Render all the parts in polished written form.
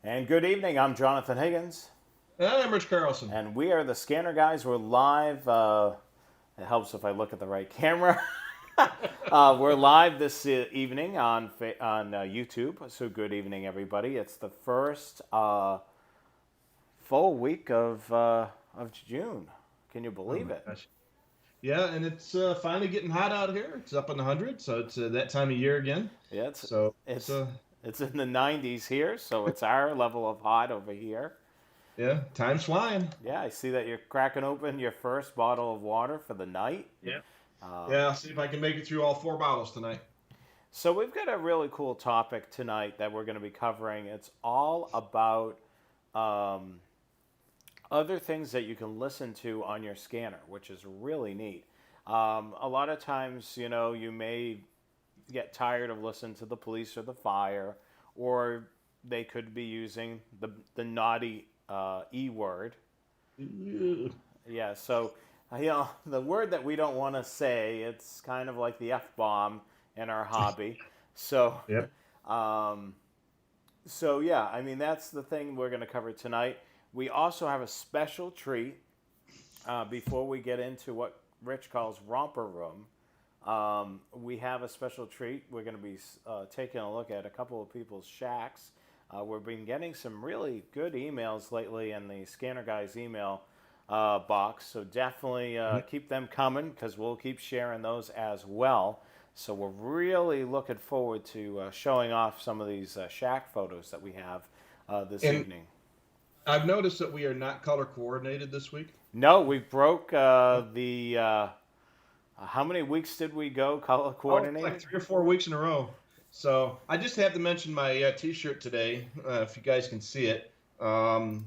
And good evening. I'm Jonathan Higgins, I'm Rich Carlson. and we are the Scanner Guys. We're live. It helps if I look at the right camera. We're live this evening on YouTube. So good evening, everybody. It's the first full week of June. Can you Oh believe my it? gosh. Yeah, and it's finally getting hot out here. It's up in the hundreds, so it's that time of year again. Yeah, So it's it's it's in the 90s here, so it's our level of hot over here. yeah, time's flying. Yeah, I see that you're cracking open your first bottle of water for the night. Yeah. Um, Yeah, I'll see if I can make it through all four bottles tonight. So we've got a really cool topic tonight that we're going to be covering. It's all about um, other things that you can listen to on your scanner, which is really neat. A lot of times, you may get tired of listening to the police or the fire, or they could be using the naughty E word. Ew. Yeah, so the word that we don't want to say, it's kind of like the F bomb in our hobby. So Yep. um, So yeah, I mean that's the thing we're going to cover tonight. We also have a special treat before we get into what Rich calls romper room. We have a special treat. We're going to be taking a look at a couple of people's shacks. We've been getting some really good emails lately in the Scanner Guys email box, so definitely keep them coming because we'll keep sharing those as well. So we're really looking forward to showing off some of these shack photos that we have this And evening. I've noticed that we are not color coordinated this week. No, we broke the. How many weeks did we go color Oh, it's like coordinated? 3 or 4 weeks in a row. So I just have to mention my T-shirt today, if you guys can see it. Um,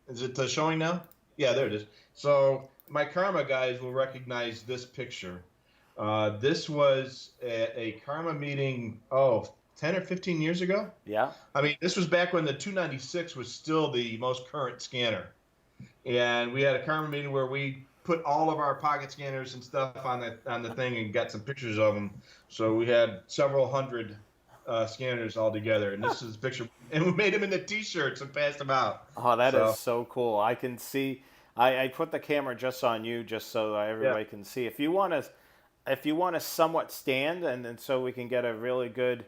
Is it showing now? Yeah, there it is. So my Karma guys will recognize this picture. This was a Karma meeting, 10 or 15 years ago. Yeah. I mean, this was back when the 296 was still the most current scanner. And we had a Karma meeting where we put all of our pocket scanners and stuff on the thing and got some pictures of them. So we had several hundred scanners all together. And this is a picture. And we made them into T-shirts and passed them out. Oh, that is So, so cool. I can see. I put the camera just on you, just so yeah. everybody can see. If you want to somewhat stand, and so we can get a really good,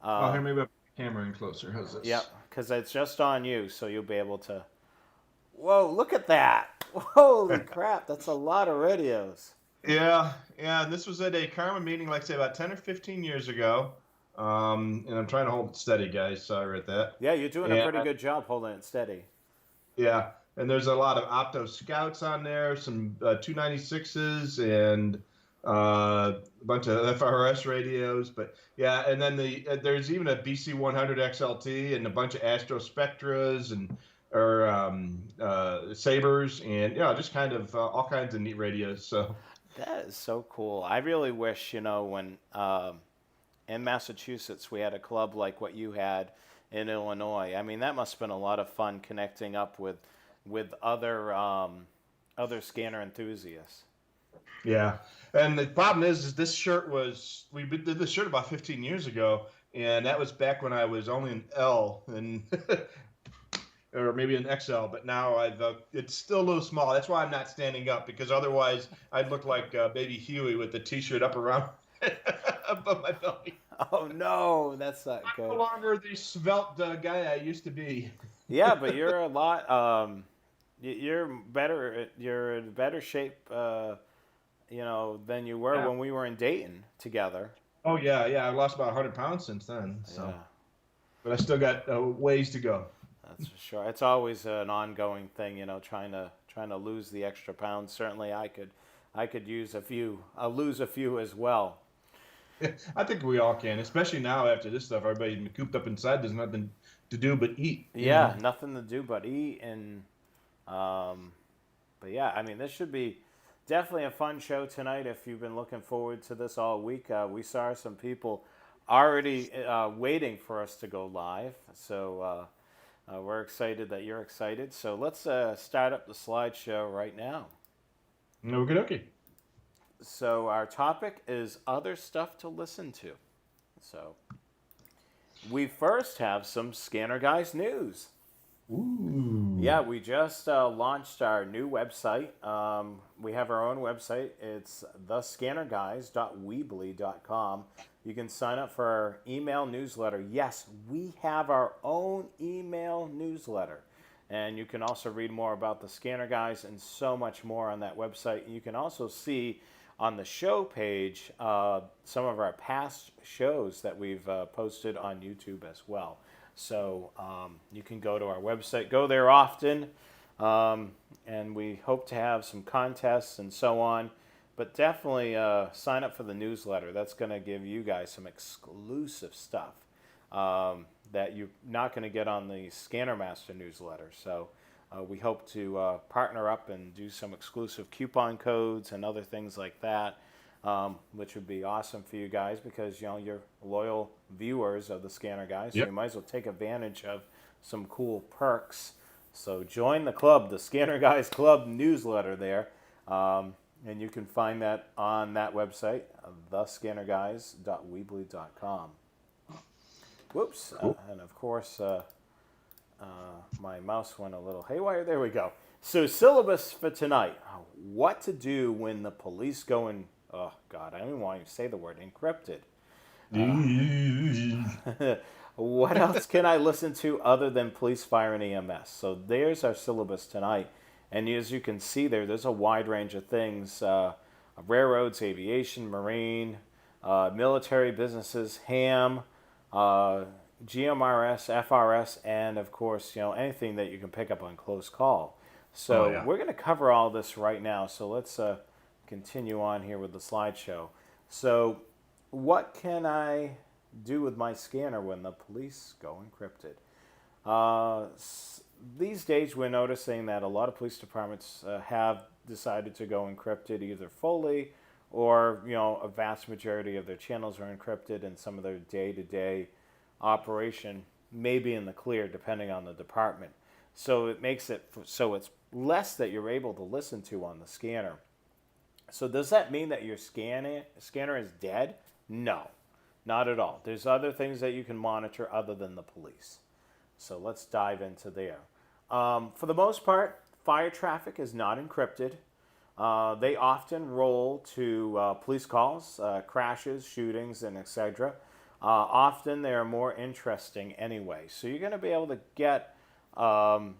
Oh, uh, here, maybe I'll put the camera in closer. How's yeah, this? because it's just on you, so you'll be able to. Whoa! Look at that! Holy crap! That's a lot of radios. Yeah, yeah. And this was at a Karma meeting, like I say, about 10 or 15 years ago. And I'm trying to hold it steady, guys. Sorry about that. Yeah, you're doing a And pretty good job holding it steady. yeah, and there's a lot of Opto Scouts on there, some 296s, and a bunch of FRS radios. But yeah, and then there's even a BC 100 XLT and a bunch of Astro Spectras and or Sabers, and just kind of all kinds of neat radios. So. That is so cool. I really wish, when in Massachusetts we had a club like what you had in Illinois. I mean, that must have been a lot of fun connecting up with other scanner enthusiasts. Yeah, and the problem is this shirt was we did this shirt about 15 years ago, and that was back when I was only an L and or maybe an XL, but now I've it's still a little small. That's why I'm not standing up because otherwise I'd look like Baby Huey with the T-shirt up around above my belly. Oh no, that's not I'm good. no longer the svelte guy I used to be. Yeah, but you're a lot. You're better. You're in better shape. Than you were Yeah. when we were in Dayton together. Oh yeah, yeah. I've lost about 100 pounds since then. So, Yeah, but I still got ways to go. that's for sure. It's always an ongoing thing, trying to lose the extra pounds. Certainly, I could use a few. I'll lose a few as well. I think we all can, especially now after this stuff. Everybody's been cooped up inside. There's nothing to do but eat. Yeah, nothing to do but eat and um, but yeah, I mean this should be definitely a fun show tonight. If you've been looking forward to this all week, we saw some people already waiting for us to go live. So we're excited that you're excited. So let's start up the slideshow right now. Okay, okay. So our topic is other stuff to listen to. So We first have some Scanner Guys news. Ooh. Yeah, we just launched our new website. We have our own website. It's thescannerguys.weebly.com. You can sign up for our email newsletter. Yes, we have our own email newsletter. And you can also read more about the Scanner Guys and so much more on that website. You can also see on the show page some of our past shows that we've posted on YouTube as well. So you can go to our website, go there often, and we hope to have some contests and so on. But definitely sign up for the newsletter. That's going to give you guys some exclusive stuff that you're not going to get on the Scanner Master newsletter. So we hope to partner up and do some exclusive coupon codes and other things like that, which would be awesome for you guys because you're loyal viewers of the Scanner Guys, so Yep. you might as well take advantage of some cool perks. So join the club, the Scanner Guys Club newsletter there, and you can find that on that website, thescannerguys.weebly.com. Whoops, Cool. and of course, my mouse went a little haywire. There we go. So syllabus for tonight: what to do when the police go in. Oh God, I don't even want to say the word encrypted. What else can I listen to other than police, fire, and EMS? So there's our syllabus tonight. And as you can see there's a wide range of things. Railroads, aviation, marine, military businesses, ham, GMRS, FRS, and of course, anything that you can pick up on close call. So Oh, yeah. we're going to cover all this right now. So let's continue on here with the slideshow. So what can I do with my scanner when the police go encrypted? These days, we're noticing that a lot of police departments have decided to go encrypted either fully or, a vast majority of their channels are encrypted and some of their day-to-day operation may be in the clear depending on the department. So it makes it so it's less that you're able to listen to on the scanner. So does that mean that your scanner is dead? No, not at all. There's other things that you can monitor other than the police. So let's dive into there. For the most part, fire traffic is not encrypted. They often roll to police calls, crashes, shootings, and etc. Often they are more interesting anyway. So you're going to be able to get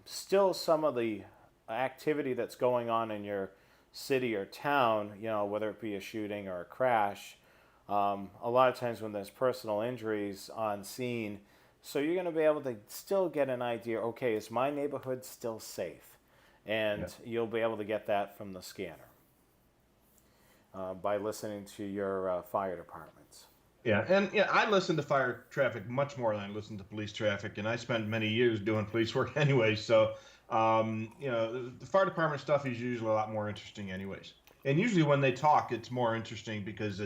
still some of the activity that's going on in your city or town, whether it be a shooting or a crash. A lot of times when there's personal injuries on scene, so you're going to be able to still get an idea, okay, is my neighborhood still safe? And you'll be able to get that from the scanner by listening to your fire departments. Yeah, and I listen to fire traffic much more than I listen to police traffic, and I spent many years doing police work anyway. So, the fire department stuff is usually a lot more interesting, anyways. And usually when they talk, it's more interesting because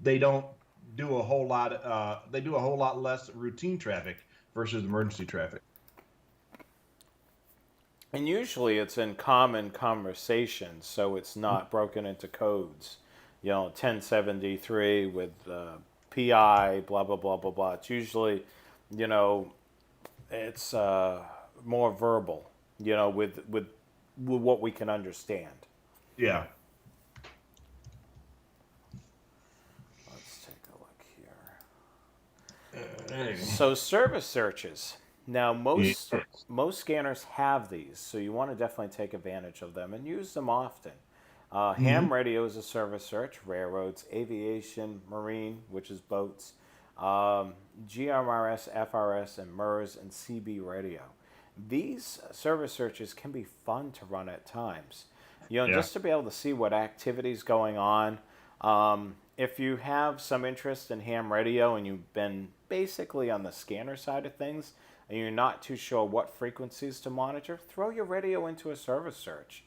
they don't do a whole lot. They do a whole lot less routine traffic versus emergency traffic. And usually it's in common conversation, so it's not broken into codes. 1073 with PI, blah, blah, blah, blah, blah. It's usually, it's more verbal, with what we can understand. Yeah. Let's take a look here. So service searches. Now, most scanners have these, so you want to definitely take advantage of them and use them often. Ham radio is a service search, railroads, aviation, marine, which is boats, GMRS, FRS, and MERS, and CB radio. These service searches can be fun to run at times. Just to be able to see what activity is going on. If you have some interest in ham radio and you've been basically on the scanner side of things, and you're not too sure what frequencies to monitor, throw your radio into a service search.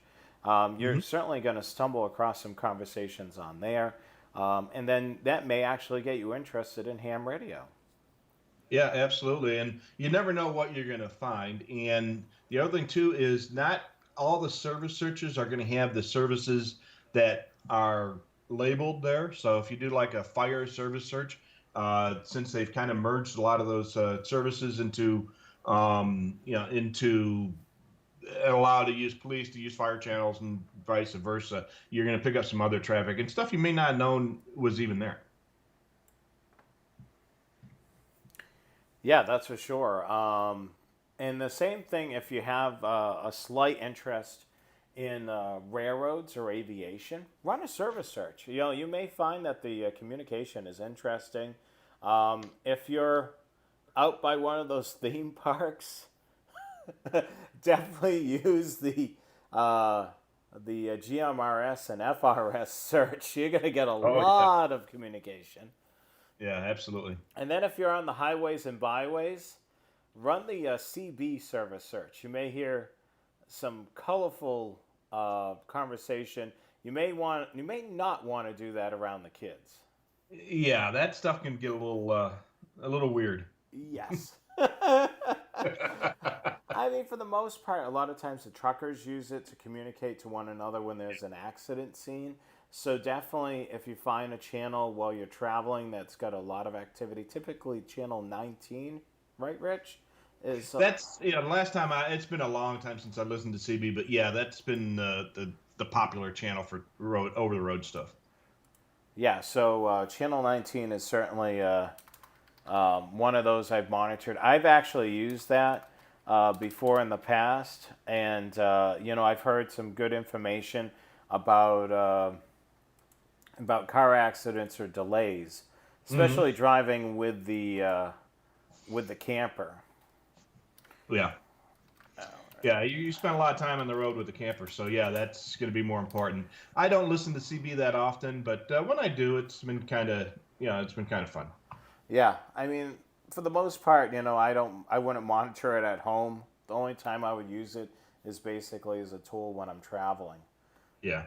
You're certainly going to stumble across some conversations on there, and then that may actually get you interested in ham radio. Yeah, absolutely. And you never know what you're going to find. And the other thing, too, is not all the service searches are going to have the services that are labeled there. So if you do like a fire service search, since they've kind of merged a lot of those services into, into allow to use police to use fire channels and vice versa. You're going to pick up some other traffic and stuff you may not have known was even there. Yeah, that's for sure. And the same thing if you have a slight interest in railroads or aviation, run a service search. You may find that the communication is interesting. If you're out by one of those theme parks, definitely use the GMRS and FRS search. You're going to get a Oh yeah, lot of communication. yeah, absolutely. And then if you're on the highways and byways, run the CB service search. You may hear some colorful conversation. You may not want to do that around the kids. Yeah, that stuff can get a little weird. Yes. I mean, for the most part, a lot of times the truckers use it to communicate to one another when there's an accident scene. So definitely, if you find a channel while you're traveling that's got a lot of activity, typically channel 19, right, Rich? Is That's the last time it's been a long time since I listened to CB, but yeah, that's been the popular channel for road over the road stuff. Yeah. So channel 19 is certainly one of those I've monitored. I've actually used that before in the past, and I've heard some good information about car accidents or delays, Hmm. especially driving with the camper. Yeah, yeah. You spend a lot of time on the road with the camper, so yeah, that's going to be more important. I don't listen to CB that often, but when I do, it's been kind of fun. Yeah, I mean, for the most part, I wouldn't monitor it at home. The only time I would use it is basically as a tool when I'm traveling. Yeah.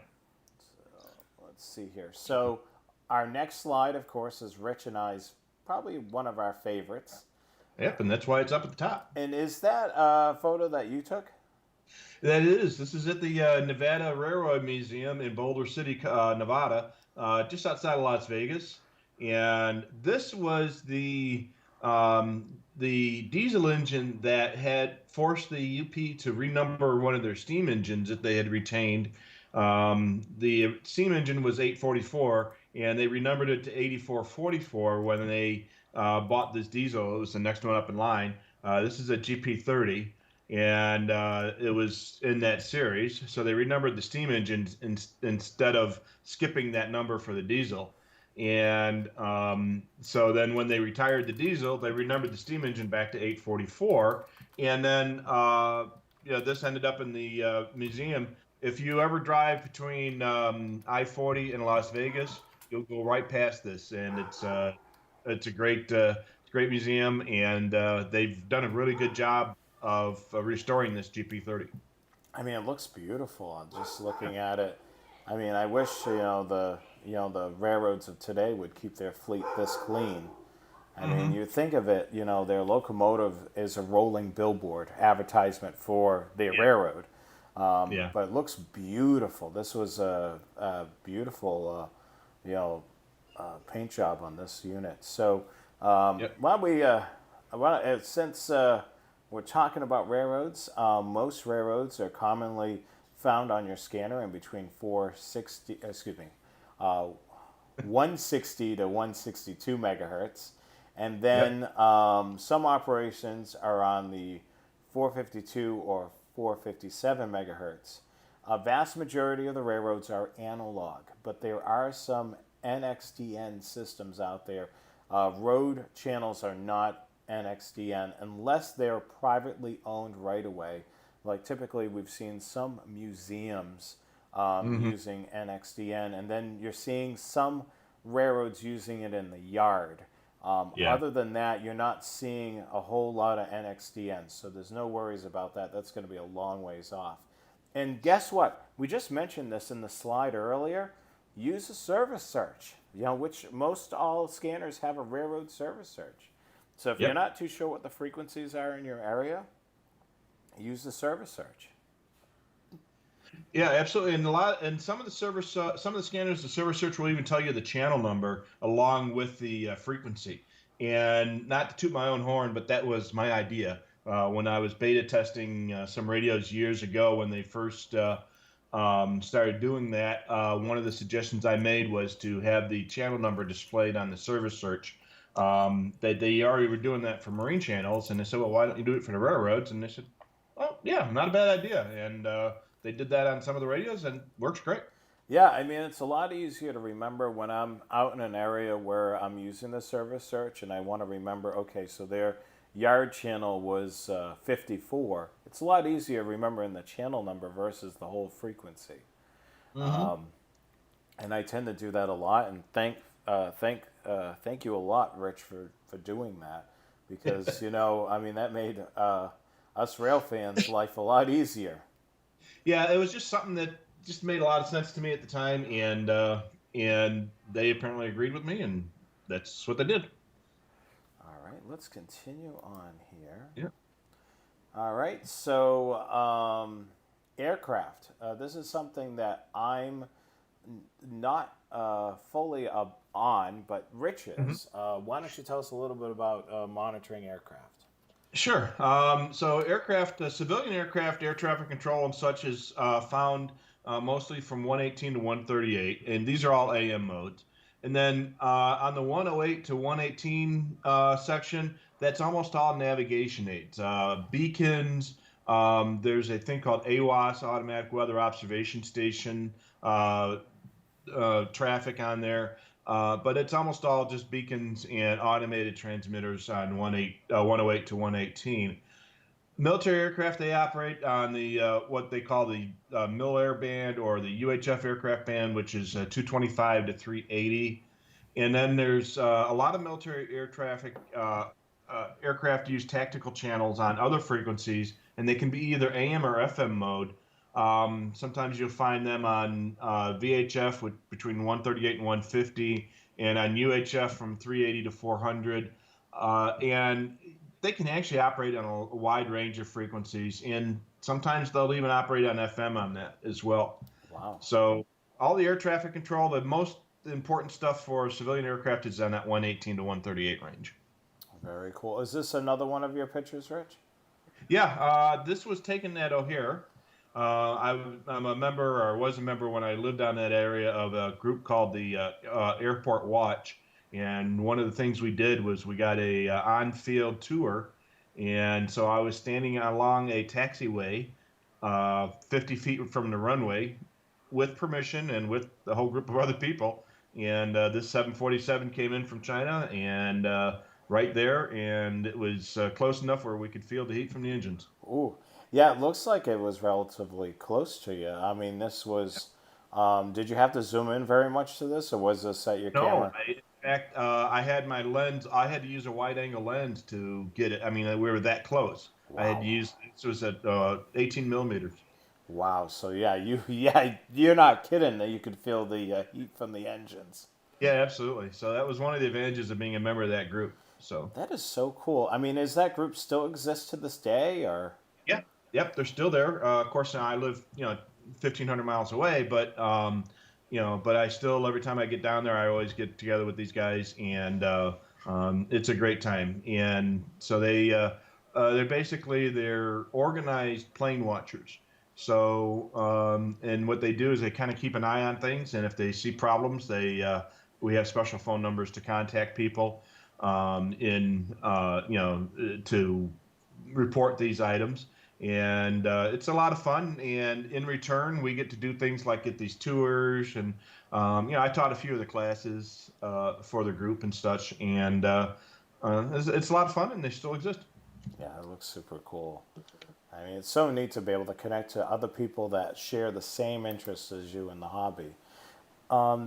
Let's see here. So, our next slide, of course, is Rich and I's probably one of our favorites. Yep, and that's why it's up at the top. And is that a photo that you took? That is. This is at the Nevada Railroad Museum in Boulder City, Nevada, just outside of Las Vegas. And this was the diesel engine that had forced the UP to renumber one of their steam engines that they had retained. The steam engine was 844, and they renumbered it to 8444 when they bought this diesel. It was the next one up in line. This is a GP30, and it was in that series. So they renumbered the steam engines instead of skipping that number for the diesel. And so then when they retired the diesel, they renumbered the steam engine back to 844. And then this ended up in the museum. If you ever drive between I-40 and Las Vegas, you'll go right past this, and it's a great museum, and they've done a really good job of restoring this GP30. I mean, it looks beautiful. I'm just looking at it. I mean, I wish the railroads of today would keep their fleet this clean. I mean, Hmm. you think of it, their locomotive is a rolling billboard advertisement for their Yeah, railroad. yeah, But it looks beautiful. This was a beautiful, you know, paint job on this unit. So, yep, why don't we, since we're talking about railroads, most railroads are commonly found on your scanner in between 460, excuse me, uh, 160 to 162 megahertz. And yep, then some operations are on the 452 or 457 megahertz. A vast majority of the railroads are analog, but there are some NXDN systems out there. Road channels are not NXDN unless they're privately owned right away. Like typically, we've seen some museums hmm, using NXDN, and then you're seeing some railroads using it in the yard. yeah. Other than that, you're not seeing a whole lot of NXDN, so there's no worries about that. That's going to be a long ways off. And guess what? We just mentioned this in the slide earlier. Use a service search, which most all scanners have a railroad service search. So if you're Yep. not too sure what the frequencies are in your area, use the service search. Yeah, absolutely. And some of the some of the scanners, the server search will even tell you the channel number along with the frequency. And not to toot my own horn, but that was my idea when I was beta testing some radios years ago when they first started doing that. One of the suggestions I made was to have the channel number displayed on the server search. They already were doing that for marine channels, and they said, "Well, why don't you do it for the railroads?" And they said, "Oh, yeah, not a bad idea." And they did that on some of the radios and works great. Yeah, I mean, it's a lot easier to remember when I'm out in an area where I'm using the service search and I want to remember, okay, so their yard channel was 54. It's a lot easier remembering the channel number versus the whole frequency. Hmm. And I tend to do that a lot. And thank you a lot, Rich, for doing that, because I mean, that made us rail fans' life a lot easier. Yeah, it was just something that just made a lot of sense to me at the time, and they apparently agreed with me, and that's what they did. All right, let's continue on here. Yeah. All right, so aircraft. This is something that I'm not fully up on, but Rich Mhm. is. Why don't you tell us a little bit about monitoring aircraft? Sure. So aircraft, civilian aircraft, air traffic control and such is found mostly from 118 to 138, and these are all AM modes. And then on the 108 to 118 section, that's almost all navigation aids, beacons. There's a thing called AWOS, Automatic Weather Observation Station, uh, traffic on there. But it's almost all just beacons and automated transmitters on 108 to 118. Military aircraft, they operate on the what they call the Mil Air band or the UHF aircraft band, which is 225 to 380. And then there's a lot of military air traffic aircraft use tactical channels on other frequencies, and they can be either AM or FM mode. Sometimes you'll find them on VHF between 138 and 150, and on UHF from 380 to 400. And they can actually operate on a wide range of frequencies, and sometimes they'll even operate on FM on that as well. Wow, So all the air traffic control, the most important stuff for civilian aircraft is on that 118 to 138 range. very cool. Is this another one of your pictures, Rich? Yeah, this was taken at O'Hare. I'm a member, or was a member when I lived on that area of a group called the Airport Watch. And one of the things we did was we got a on-field tour, and so I was standing along a taxiway, 50 feet from the runway, with permission and with the whole group of other people. And this 747 came in from China, and right there, and it was close enough where we could feel the heat from the engines. Ooh, yeah. It looks like it was relatively close to you. I mean, this was. Did you have to zoom in very much to this, or was this at your No, camera? in fact, I had my lens. I had to use a wide-angle lens to get it. I mean, we were that close. I had to Wow. use. This was at 18 millimeters. Wow. So yeah, yeah, you're not kidding that you could feel the heat from the engines. Yeah, absolutely. So that was one of the advantages of being a member of that group. So That is so cool. I mean, is that group still exist to this day, or? yeah, yep, they're still there. Of course, now I live, 1,500 miles away, but but I still every time I get down there, I always get together with these guys, and it's a great time. And so they're organized plane watchers. So and what they do is they kind of keep an eye on things, and if they see problems, we have special phone numbers to contact people in to report these items. And it's a lot of fun. And in return, we get to do things like get these tours. And, I taught a few of the classes for the group and such. And it's a lot of fun, and they still exist. Yeah, it looks super cool. I mean, it's so neat to be able to connect to other people that share the same interests as you in the hobby.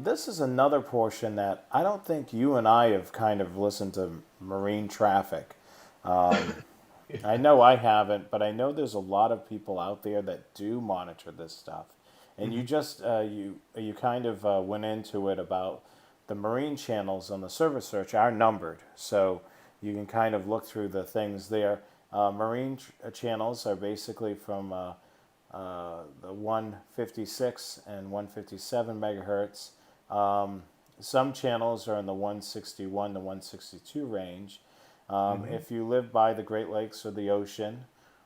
This is another portion that I don't think you and I have kind of listened to marine traffic. I know I haven't, but I know there's a lot of people out there that do monitor this stuff. And you Mhm. just you kind of went into it about the marine channels on the server search are numbered, so you can kind of look through the things there. Marine channels are basically from the 156 and 157 megahertz. Some channels are in the 161 to 162 range. Hmm. If you live by the Great Lakes or the ocean,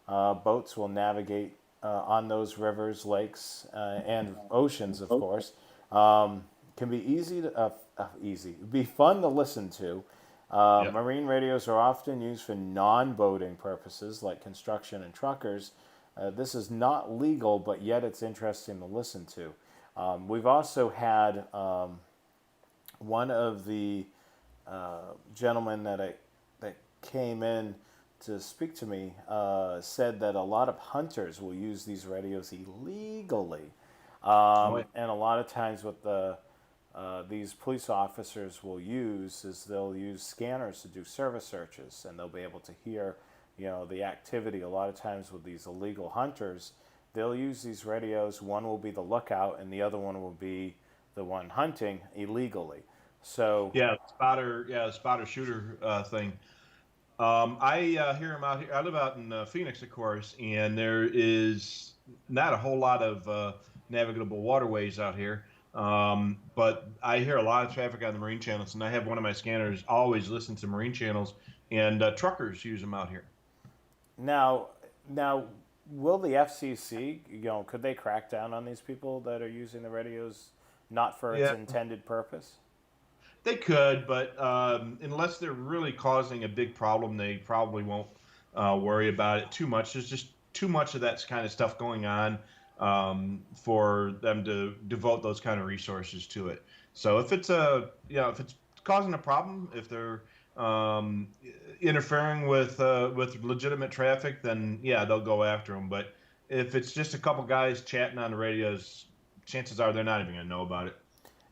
boats will navigate on those rivers, lakes, and oceans, of course. Can be easy, be fun to listen to. Yeah. Marine radios are often used for non-boating purposes, like construction and truckers. This is not legal, but yet it's interesting to listen to. We've also had one of the gentlemen that came in to speak to me said that a lot of hunters will use these radios illegally, Oh, yeah. and a lot of times what these police officers will use is they'll use scanners to do service searches, and they'll be able to hear, the activity. A lot of times with these illegal hunters, they'll use these radios. One will be the lookout, and the other one will be the one hunting illegally. So Yeah, spotter. Yeah, the spotter shooter thing. I hear them out here. I live out in Phoenix, of course, and there is not a whole lot of navigable waterways out here. But I hear a lot of traffic on the marine channels, and I have one of my scanners always listen to marine channels, and truckers use them out here. now, now, will the FCC, could they crack down on these people that are using the radios not for its Yeah, intended purpose? they could, but unless they're really causing a big problem, they probably won't worry about it too much. There's just too much of that kind of stuff going on for them to devote those kind of resources to it. So if it's if it's causing a problem, if they're um, interfering with legitimate traffic, then yeah, they'll go after them. But if it's just a couple guys chatting on the radios, chances are they're not even going to know about it.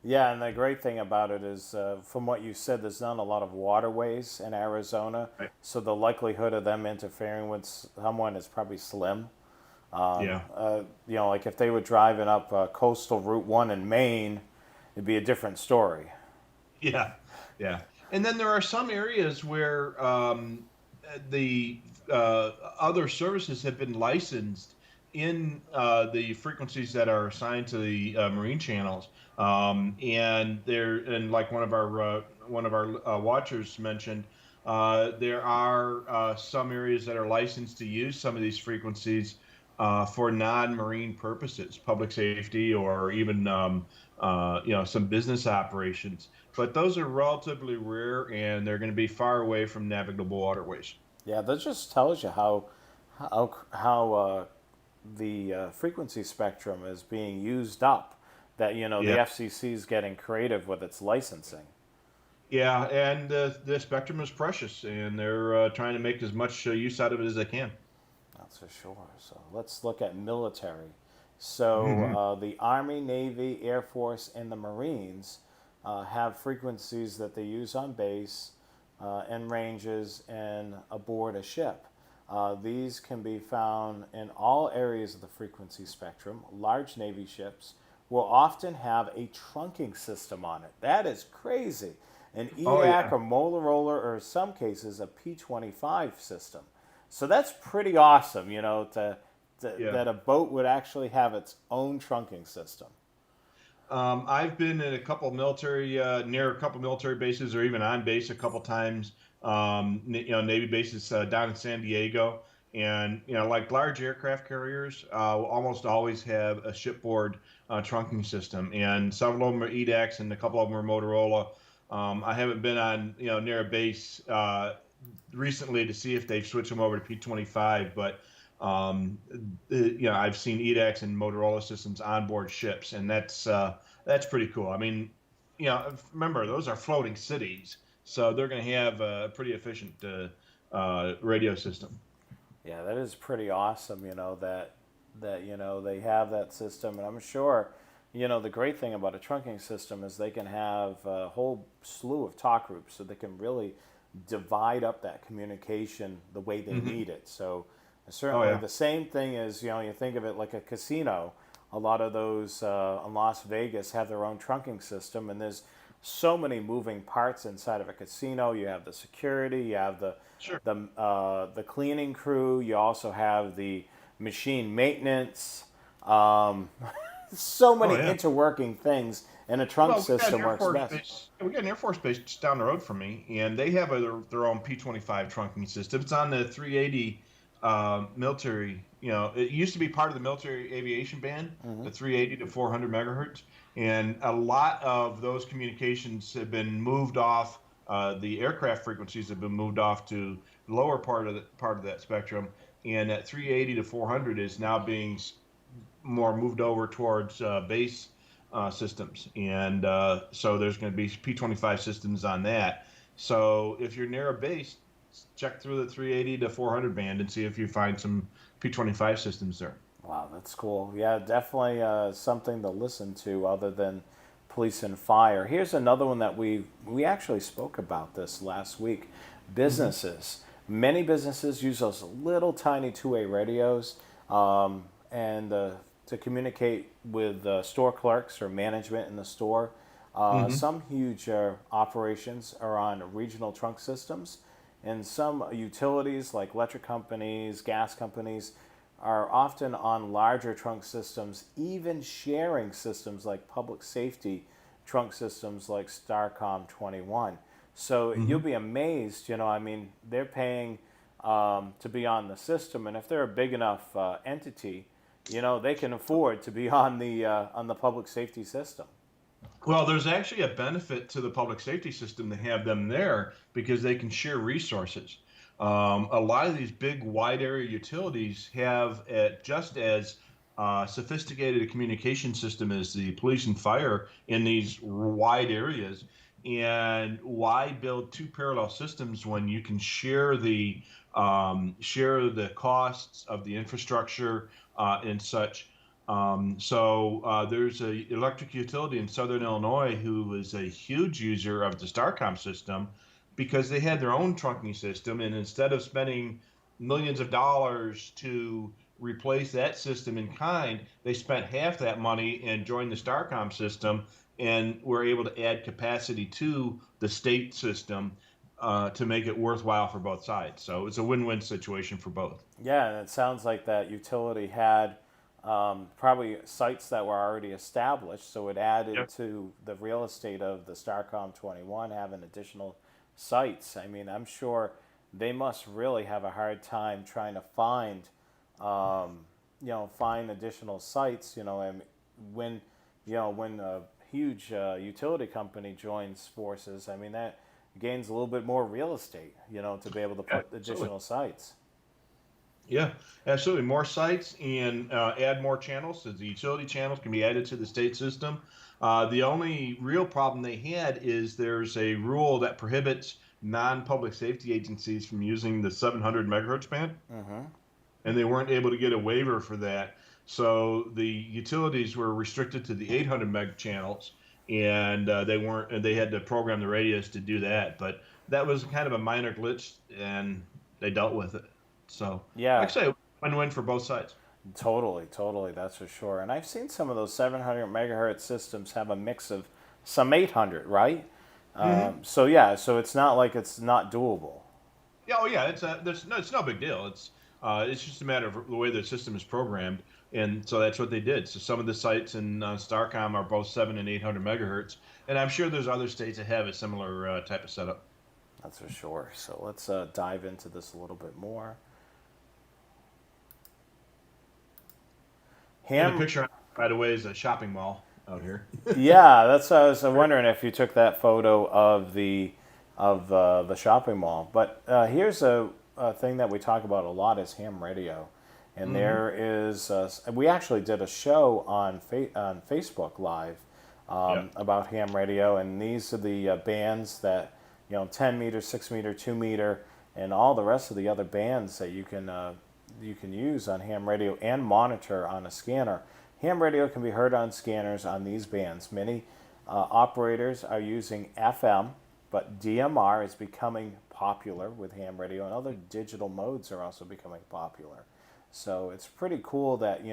Yeah, and the great thing about it is, from what you said, there's not a lot of waterways in Arizona, Right. so the likelihood of them interfering with someone is probably slim. Yeah. Like if they were driving up coastal Route 1 in Maine, it'd be a different story. Yeah, yeah. And then there are some areas where the other services have been licensed in the frequencies that are assigned to the marine channels, and like one of our watchers mentioned, there are some areas that are licensed to use some of these frequencies for non-marine purposes, public safety, or even some business operations, but those are relatively rare and they're going to be far away from navigable waterways. Yeah, that just tells you how the frequency spectrum is being used up. That the Yeah, FCC is getting creative with its licensing. yeah, and the spectrum is precious, and they're trying to make as much use out of it as they can. That's for sure. So let's look at military. So Hmm. the Army, Navy, Air Force, and the Marines have frequencies that they use on base and ranges and aboard a ship. These can be found in all areas of the frequency spectrum. Large Navy ships will often have a trunking system on it. That is crazy. An Oh EDAC yeah, or Motorola, or in some cases, a P25 system. So that's pretty awesome, yeah. that a boat would actually have its own trunking system. I've been in a couple military near a couple military bases, or even on base a couple times. Navy bases down in San Diego, and like large aircraft carriers, will almost always have a shipboard trunking system, and some of them are EDAX, and a couple of them are Motorola. I haven't been on near a base recently to see if they've switched them over to P25, but um, I've seen EDAX and Motorola systems on board ships, and that's pretty cool. I mean, remember those are floating cities, so they're going to have a pretty efficient radio system. Yeah, that is pretty awesome, that they have that system, and I'm sure, the great thing about a trunking system is they can have a whole slew of talk groups, so they can really divide up that communication the way they Hmm. need it. So Oh certainly yeah, the same thing is, you think of it like a casino. A lot of those in Las Vegas have their own trunking system, and there's so many moving parts inside of a casino. You have the security, you have sure. the cleaning crew. You also have machine maintenance, um, so Oh many yeah. interworking things, and a trunk Well, we got an system Air works Force best. base. We got an Air Force base just down the road from me, and they have their own P-25 trunking system. It's on the 380 military. You know, it used to be part of the military aviation band, Hmm. the 380 to 400 megahertz, and a lot of those communications have been moved off. The aircraft frequencies have been moved off to the lower part of that spectrum, and that 380 to 400 is now being more moved over towards base systems, and so there's going to be P-25 systems on that. So if you're near a base, check through the 380 to 400 band and see if you find some P-25 systems there. Wow, that's cool. Yeah, definitely something to listen to other than police and fire. Here's another one that we actually spoke about this last week. Mm-hmm. Businesses. Many businesses use those little tiny two-way radios, and to communicate with store clerks or management in the store. Mm-hmm. Some huge operations are on regional trunk systems, and some utilities like electric companies, gas companies, are often on larger trunk systems, even sharing systems like public safety trunk systems like Starcom 21. So Mm-hmm. you'll be amazed, I mean, they're paying to be on the system, and if they're a big enough entity, they can afford to be on the public safety system. Well, there's actually a benefit to the public safety system to have them there because they can share resources. A lot of these big wide area utilities have just as sophisticated a communication system as the police and fire in these wide areas. And why build two parallel systems when you can share the costs of the infrastructure and such? There's a electric utility in Southern Illinois who is a huge user of the Starcom system because they had their own trunking system, and instead of spending millions of dollars to replace that system in kind, they spent half that money and joined the Starcom system and were able to add capacity to the state system to make it worthwhile for both sides. So it's a win-win situation for both. Yeah, and it sounds like that utility had probably sites that were already established, so it added Yep. to the real estate of the Starcom 21 having additional sites. I mean, I'm sure they must really have a hard time trying to um, find additional sites. And when, when a huge utility company joins forces, I mean that gains a little bit more real estate, to be able to Yeah, put absolutely. additional sites. Yeah, absolutely. More sites and add more channels. So the utility channels can be added to the state system. The only real problem they had is there's a rule that prohibits non-public safety agencies from using the 700 megahertz band, Mm-hmm. and they weren't able to get a waiver for that. So the utilities were restricted to the 800 meg channels, and they weren't. And they had to program the radios to do that. But that was kind of a minor glitch, and they dealt with it. So, like Yeah, I say, win-win for both sides. totally, totally, that's for sure. And I've seen some of those 700 megahertz systems have a mix of some 800, right? Hmm. So yeah, so it's not like it's not doable. Yeah, oh yeah, it's no big deal. It's just a matter of the way the system is programmed, and so that's what they did. So some of the sites in Starcom are both 700 and 800 megahertz, and I'm sure there's other states that have a similar type of setup. That's for sure. So let's dive into this a little bit more. And the Ham, picture, by the way, is a shopping mall out here. yeah, that's what I was wondering if you took that photo of the shopping mall. But here's a thing that we talk about a lot is ham radio, and Hmm. there is we actually did a show on on Facebook Live Yeah. about ham radio, and these are the bands that 10 meter, 6 meter, 2 meter, and all the rest of the other bands that you can use on ham radio and monitor on a scanner. Ham radio can be heard on scanners on these bands. Many operators are using FM, but DMR is becoming popular with ham radio, and other digital modes are also becoming popular. So it's pretty cool that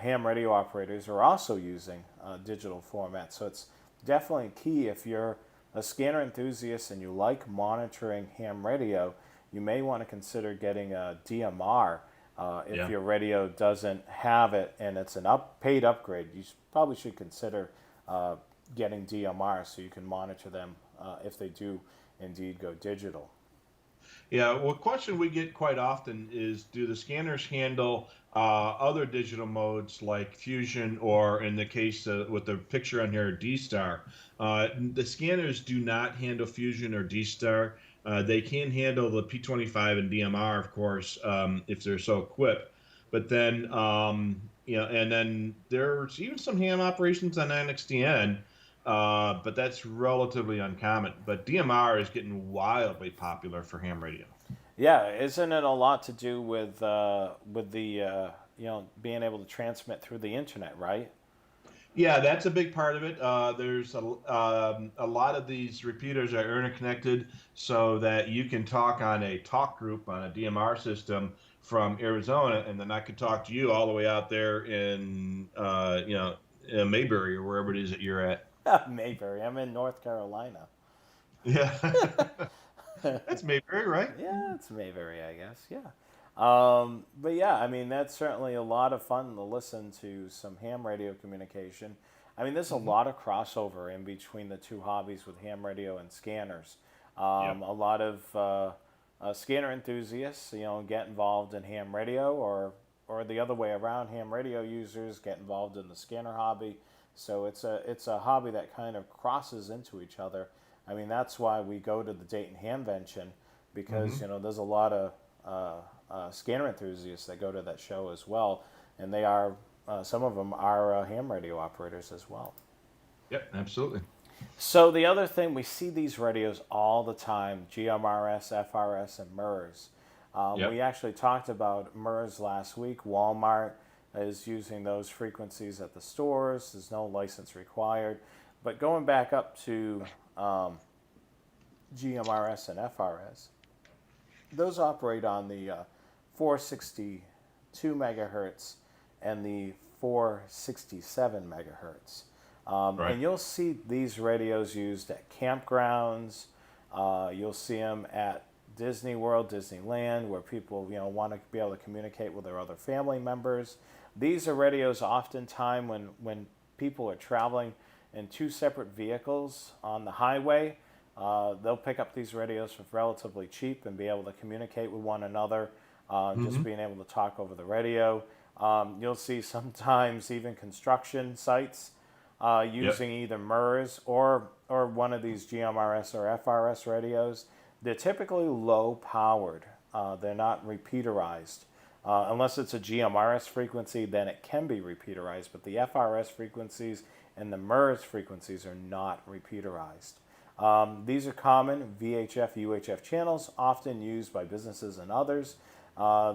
ham radio operators are also using digital formats. So it's definitely key if you're a scanner enthusiast and you like monitoring ham radio. You may want to consider getting a DMR If Yeah. your radio doesn't have it and it's an paid upgrade, you probably should consider uh, getting DMR so you can monitor them if they do indeed go digital. Yeah, well, a question we get quite often is, do the scanners handle other digital modes like Fusion, or in the case with the picture on here, D-Star? The scanners do not handle Fusion or D-Star. They can handle the P25 and DMR, of course, if they're so equipped. But then, and then there's even some ham operations on NXDN, but that's relatively uncommon. But DMR is getting wildly popular for ham radio. Yeah, isn't it a lot to do with the being able to transmit through the internet, right? Yeah, that's a big part of it. There's a lot of these repeaters are interconnected so that you can talk on a talk group on a DMR system from Arizona, and then I could talk to you all the way out there in Mayberry or wherever it is that you're at. Mayberry. I'm in North Carolina. Yeah, that's Mayberry, right? Yeah, it's Mayberry, I guess. Yeah. But yeah, I mean, that's certainly a lot of fun to listen to some ham radio communication. I mean, there's a Hmm. lot of crossover in between the two hobbies with ham radio and scanners. Yep. A lot of scanner enthusiasts, get involved in ham radio, or the other way around, ham radio users get involved in the scanner hobby. So it's a hobby that kind of crosses into each other. I mean, that's why we go to the Dayton Hamvention because Hmm. there's a lot of scanner enthusiasts that go to that show as well, and they are some of them are ham radio operators as well. Yep, absolutely. So the other thing, we see these radios all the time: GMRS, FRS, and MERS. We Yep. actually talked about MERS last week. Walmart is using those frequencies at the stores. There's no license required. But going back up to um, GMRS and FRS, those operate on the 462 megahertz and the 467 megahertz. Right. And you'll see these radios used at campgrounds. You'll see them at Disney World, Disneyland, where people want to be able to communicate with their other family members. These are radios oftentimes when people are traveling in two separate vehicles on the highway. They'll pick up these radios for relatively cheap and be able to communicate with one another, just Hmm. being able to talk over the radio. You'll see sometimes even construction sites Yep. using either MERS or one of these GMRS or FRS radios. They're typically low powered. They're not repeaterized. Unless it's a GMRS frequency, then it can be repeaterized. But the FRS frequencies and the MERS frequencies are not repeaterized. These are common VHF, UHF channels, often used by businesses and others.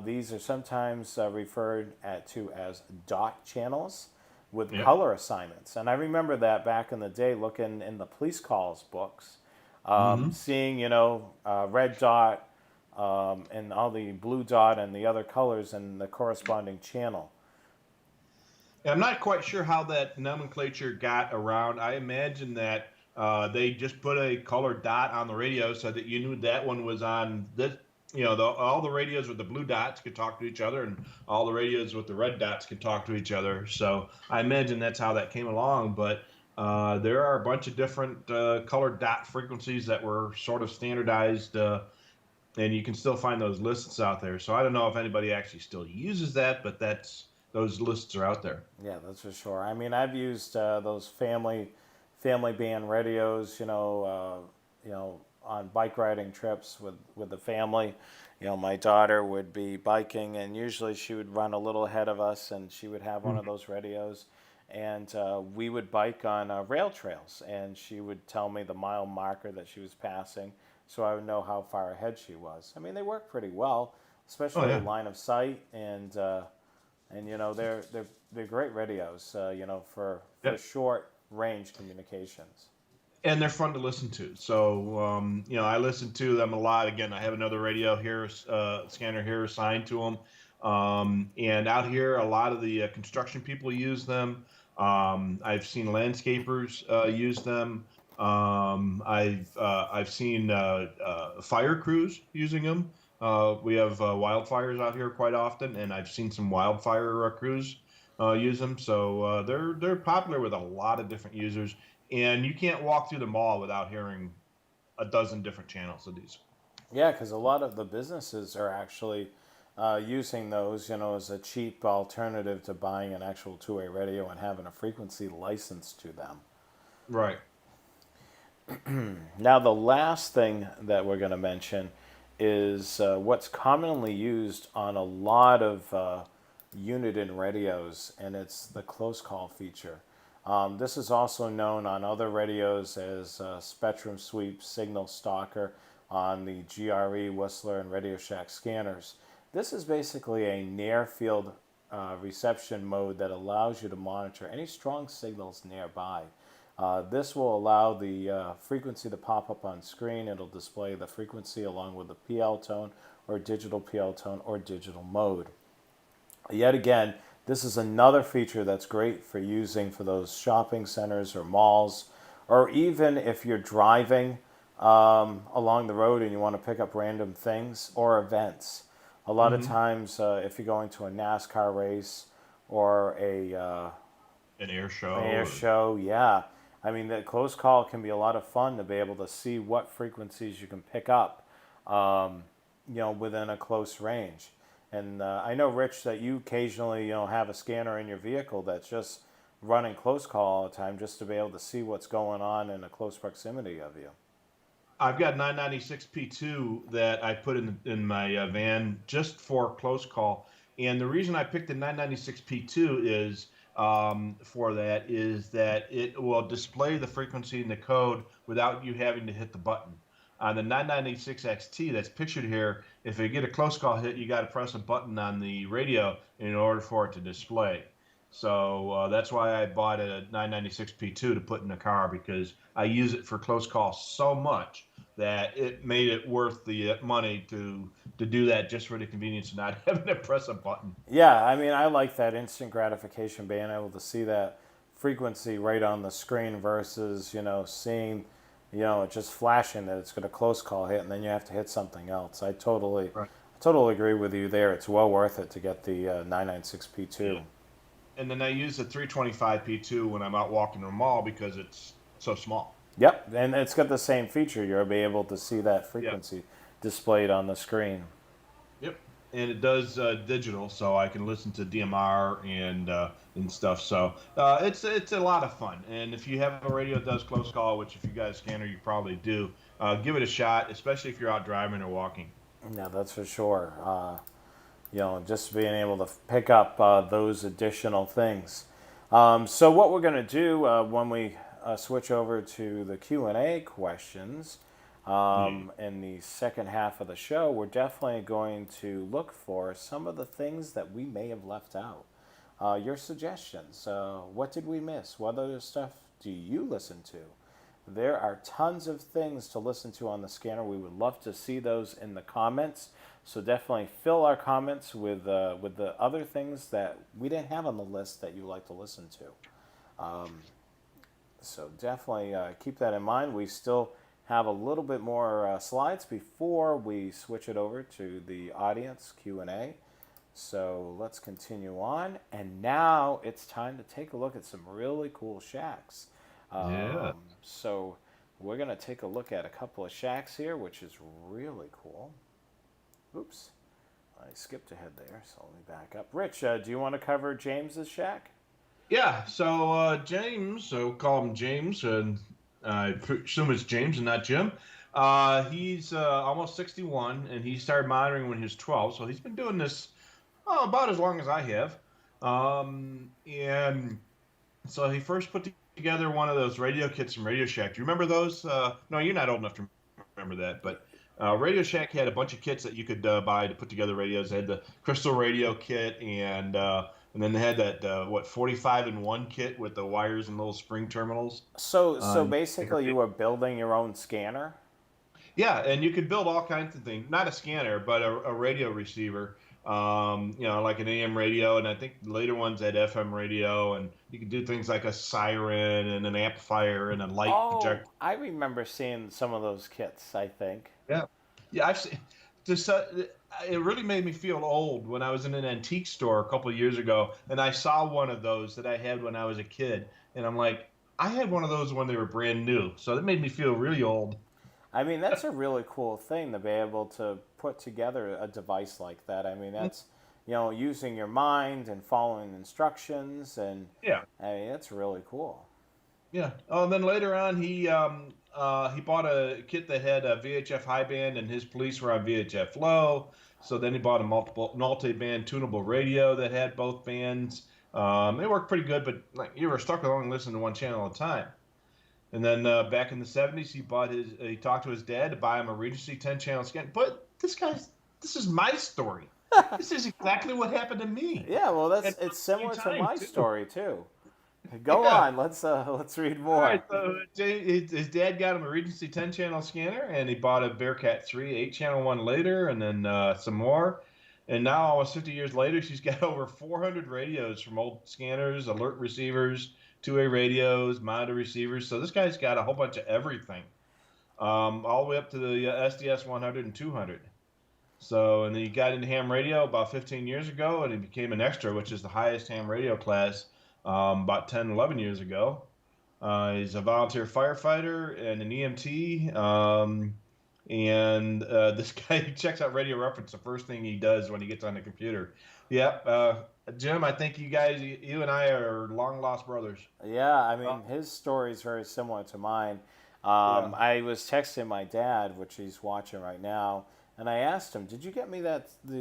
These are sometimes referred to as dot channels with Yep. color assignments. And I remember that back in the day, looking in the police calls books, Hmm. seeing, red dot and all the blue dot and the other colors and the corresponding channel. I'm not quite sure how that nomenclature got around. I imagine that they just put a colored dot on the radio so that you knew that one was on this. All the radios with the blue dots could talk to each other, and all the radios with the red dots could talk to each other. So I imagine that's how that came along. But there are a bunch of different colored dot frequencies that were sort of standardized, and you can still find those lists out there. So I don't know if anybody actually still uses that, but those lists are out there. Yeah, that's for sure. I mean, I've used those family band radios, on bike riding trips with the family. My daughter would be biking, and usually she would run a little ahead of us, and she would have one of those radios, and we would bike on rail trails, and she would tell me the mile marker that she was passing, so I would know how far ahead she was. I mean, they work pretty well, Oh especially yeah. line of sight, and they're great radios, for Yep. short range communications. And they're fun to listen to. So, I listen to them a lot. Again, I have another radio here, scanner here assigned to them. And out here, a lot of the construction people use them. I've seen landscapers use them. I've seen fire crews using them. We have wildfires out here quite often, and I've seen some wildfire crews use them. So they're popular with a lot of different users, and you can't walk through the mall without hearing a dozen different channels of these. Yeah, because a lot of the businesses are actually using those, as a cheap alternative to buying an actual two-way radio and having a frequency license to them. Right. Now, the last thing that we're going to mention is what's commonly used on a lot of unit-in radios, and it's the close call feature. This is also known on other radios as Spectrum Sweep, Signal Stalker on the GRE, Whistler, and Radio Shack scanners. This is basically a near field reception mode that allows you to monitor any strong signals nearby. This will allow the frequency to pop up on screen. It'll display the frequency along with the PL tone or digital PL tone or digital mode. Yet again, this is another feature that's great for using for those shopping centers or malls, or even if you're driving along the road and you want to pick up random things or events. A lot of Hmm. times, if you're going to a NASCAR race or An air an show air or show, yeah. I mean, the close call can be a lot of fun to be able to see what frequencies you can pick up, um, within a close range. And I know, Rich, that you occasionally, have a scanner in your vehicle that's just running close call all the time just to be able to see what's going on in a close proximity of you. I've got 996P2 that I put in my van just for close call. And the reason I picked the 996P2 is for that is that it will display the frequency and the code without you having to hit the button. On the 996XT that's pictured here, if you get a close call hit, you got to press a button on the radio in order for it to display. So that's why I bought a 996P2 to put in the car because I use it for close calls so much that it made it worth the money to do that just for the convenience of not having to press a button. Yeah, I mean, I like that instant gratification, being able to see that frequency right on the screen versus, seeing, it just flashing that it's going to close call hit and then you have to hit something else. Right. Totally agree with you there. It's well worth it to get the Yeah. 996P2. And then I use the 325P2 when I'm out walking the mall because it's so small. Yep, and it's got the same feature. You'll be able to see that Yeah. frequency displayed on the screen. Yep. And it does digital, so I can listen to DMR and stuff. So it's a lot of fun. And if you have a radio that does close call, which if you guys scanner, you probably do, give it a shot, especially if you're out driving or walking. Yeah, that's for sure. Just being able to pick up those additional things. So what we're going to do when we switch over to the Q&A questions Yeah. in the second half of the show, we're definitely going to look for some of the things that we may have left out. Your suggestions. What did we miss? What other stuff do you listen to? There are tons of things to listen to on the scanner. We would love to see those in the comments. So definitely fill our comments with the other things that we didn't have on the list that you like to listen to. So definitely keep that in mind. We still have a little bit more slides before we switch it over to the audience Q&A. So let's continue on. And now it's time to take a look at some really cool shacks. Yeah. So we're going to take a look at a couple of shacks here, which is really cool. Oops, I skipped ahead there, so let me back up. Rich, do you want to cover James's shack? Yeah, so James, so we'll call him James, and I assume it's James and not Jim. He's almost 61, and he started monitoring when he was 12, so he's been doing this about as long as I have. And so he first put together one of those radio kits from Radio Shack. Do you remember those? No, you're not old enough to remember that, but Radio Shack had a bunch of kits that you could buy to put together radios. They had the Crystal Radio kit, and then they had that 45 in one kit with the wires and little spring terminals. So Uh, basically, you were building your own scanner. yeah, and you could build all kinds of things. Not a scanner, but a radio receiver. Like an AM radio, and I think later ones had FM radio, and you could do things like a siren and an amplifier and a light Oh, projector. I remember seeing some of those kits, I think. Yeah, yeah, I've seen. just it really made me feel old when I was in an antique store a couple of years ago, and I saw one of those that I had when I was a kid, and I'm like, I had one of those when they were brand new, so that made me feel really old. I mean, that's a really cool thing to be able to put together a device like that. I mean, that's, using your mind and following instructions, and Yeah. I mean, that's really cool. Yeah. Oh, and then later on, he bought a kit that had a VHF high band, and his police were on VHF low. So then he bought a multi-band tunable radio that had both bands. It worked pretty good, but like you were stuck with only listening to one channel at a time. And then back in the '70s, he talked to his dad to buy him a Regency 10-channel scan. But this is my story. This is exactly what happened to me. Yeah, well, And it's at the same similar to time my too. story too. Go Yeah. on, let's read All right, more. so his dad got him a Regency 10-channel scanner, and he bought a Bearcat 3 8-channel one later, and then some more. And now, almost 50 years later, she's got over 400 radios from old scanners, alert receivers, two-way radios, monitor receivers. So this guy's got a whole bunch of everything, all the way up to the SDS 100 and 200. So, and then he got into ham radio about 15 years ago, and he became an extra, which is the highest ham radio class, about 10, 11 years ago. He's a volunteer firefighter and an EMT. And this guy checks out radio reference the first thing he does when he gets on the computer. Yep. Jim, I think you and I are long lost brothers. Yeah, I Uh, mean, his story is very similar to mine. yeah. I was texting my dad, which he's watching right now, and I asked him, "Did you get me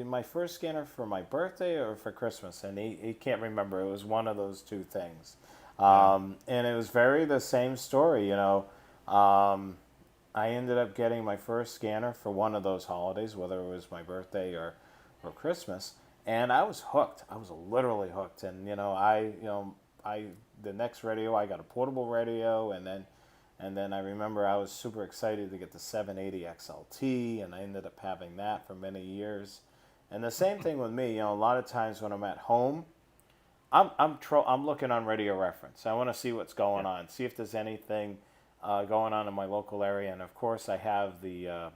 my first scanner for my birthday or for Christmas?" And he can't remember. It was one of those two things. Yeah. And it was very the same story. Um, I ended up getting my first scanner for one of those holidays, whether it was my birthday or Christmas, and I was hooked. I was literally hooked. And I the next radio I got a portable radio, and then I remember I was super excited to get the 780 XLT, and I ended up having that for many years. And the same thing with me. A lot of times when I'm at home, I'm looking on Radio Reference. I want to see what's going on, see if there's anything going on in my local area, and of course I have I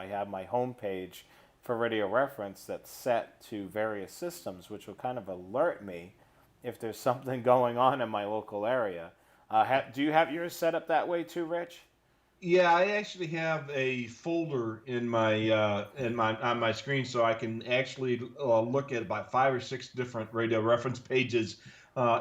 have my homepage for Radio Reference that's set to various systems, which will kind of alert me if there's something going on in my local area. Do you have yours set up that way too, Rich? Yeah, I actually have a folder in my on my screen, so I can actually look at about 5 or 6 different radio reference pages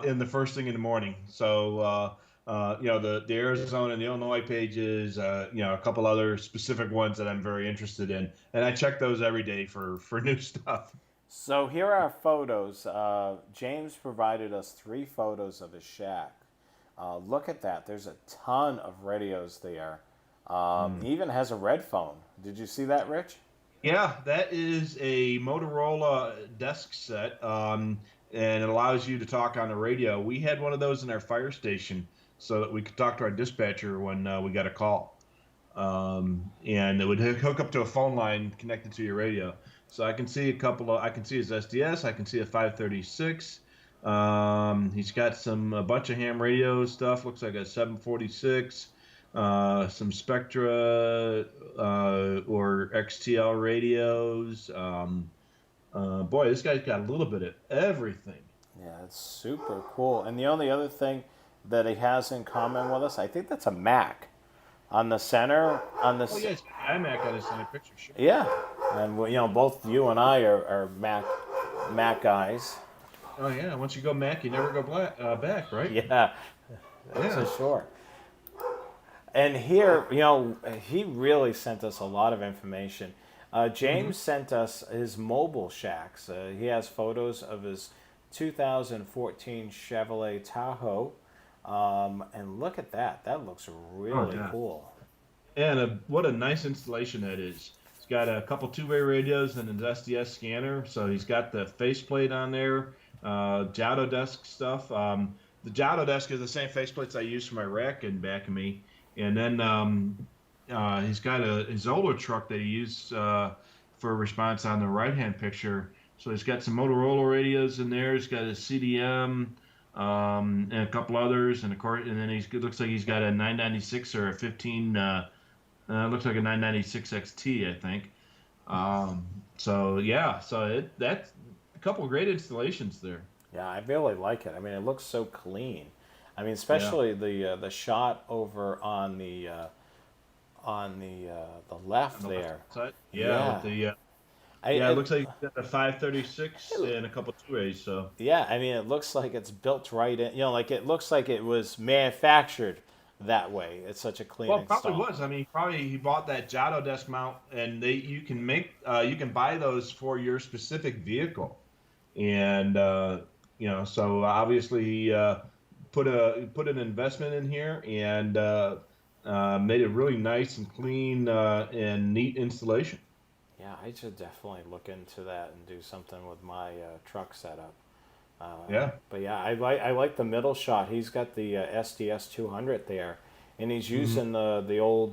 in the first thing in the morning. So the Arizona and the Illinois pages, a couple other specific ones that I'm very interested in, and I check those every day for new stuff. So here are photos. James provided us 3 photos of his shack. Look at that. There's a ton of radios there. Hmm. He even has a red phone. Did you see that, Rich? Yeah, that is a Motorola desk set, and it allows you to talk on the radio. We had one of those in our fire station so that we could talk to our dispatcher when we got a call. And it would hook up to a phone line connected to your radio. So I can see I can see his SDS, I can see a 536. He's got a bunch of ham radio stuff. Looks like a 746, some Spectra or XTL radios. Boy, this guy's got a little bit of everything. Yeah, it's super cool. And the only other thing that he has in common with us, I think that's a Mac on the center. Oh yeah, it's got an iMac on his center picture. Sure. Yeah, and both you and I are Mac guys. Oh yeah, once you go Mac, you never go back, right? Yeah, that's for Yeah. sure. And here, he really sent us a lot of information. Hmm. James sent us his mobile shacks. He has photos of his 2014 Chevrolet Tahoe. And look at that. That looks Oh really yeah. cool. And what a nice installation that is. He's got a couple two-way radios and an SDS scanner. So he's got the faceplate on there, Jado desk stuff. The Jado desk is the same faceplates I use for my rack and back of me. And then he's got his older truck that he used for response on the right-hand picture. So he's got some Motorola radios in there. He's got a CDM and a couple others, and of course, and then it looks like he's got a 996 or a 15. Looks like a 996 XT, I think. Um, that's a couple of great installations there. Yeah, I really like it. I mean, it looks so clean. I mean, Yeah. especially the shot over the On left the left there. side. Yeah, with Yeah, the I yeah, it it, looks like it's got a 536 it and a couple two A's. So yeah. I mean, it looks like it's built right in. You know, like it looks like it was manufactured that way. It's such a clean well, it probably install. was. I mean, probably he bought that Giotto desk mount, and they you can buy those for your specific vehicle, and so obviously he put an investment in here and made it really nice and clean and neat installation. Yeah, I should definitely look into that and do something with my truck setup. Yeah. But yeah, I like the middle shot. He's got the SDS 200 there, and he's Hmm. using the old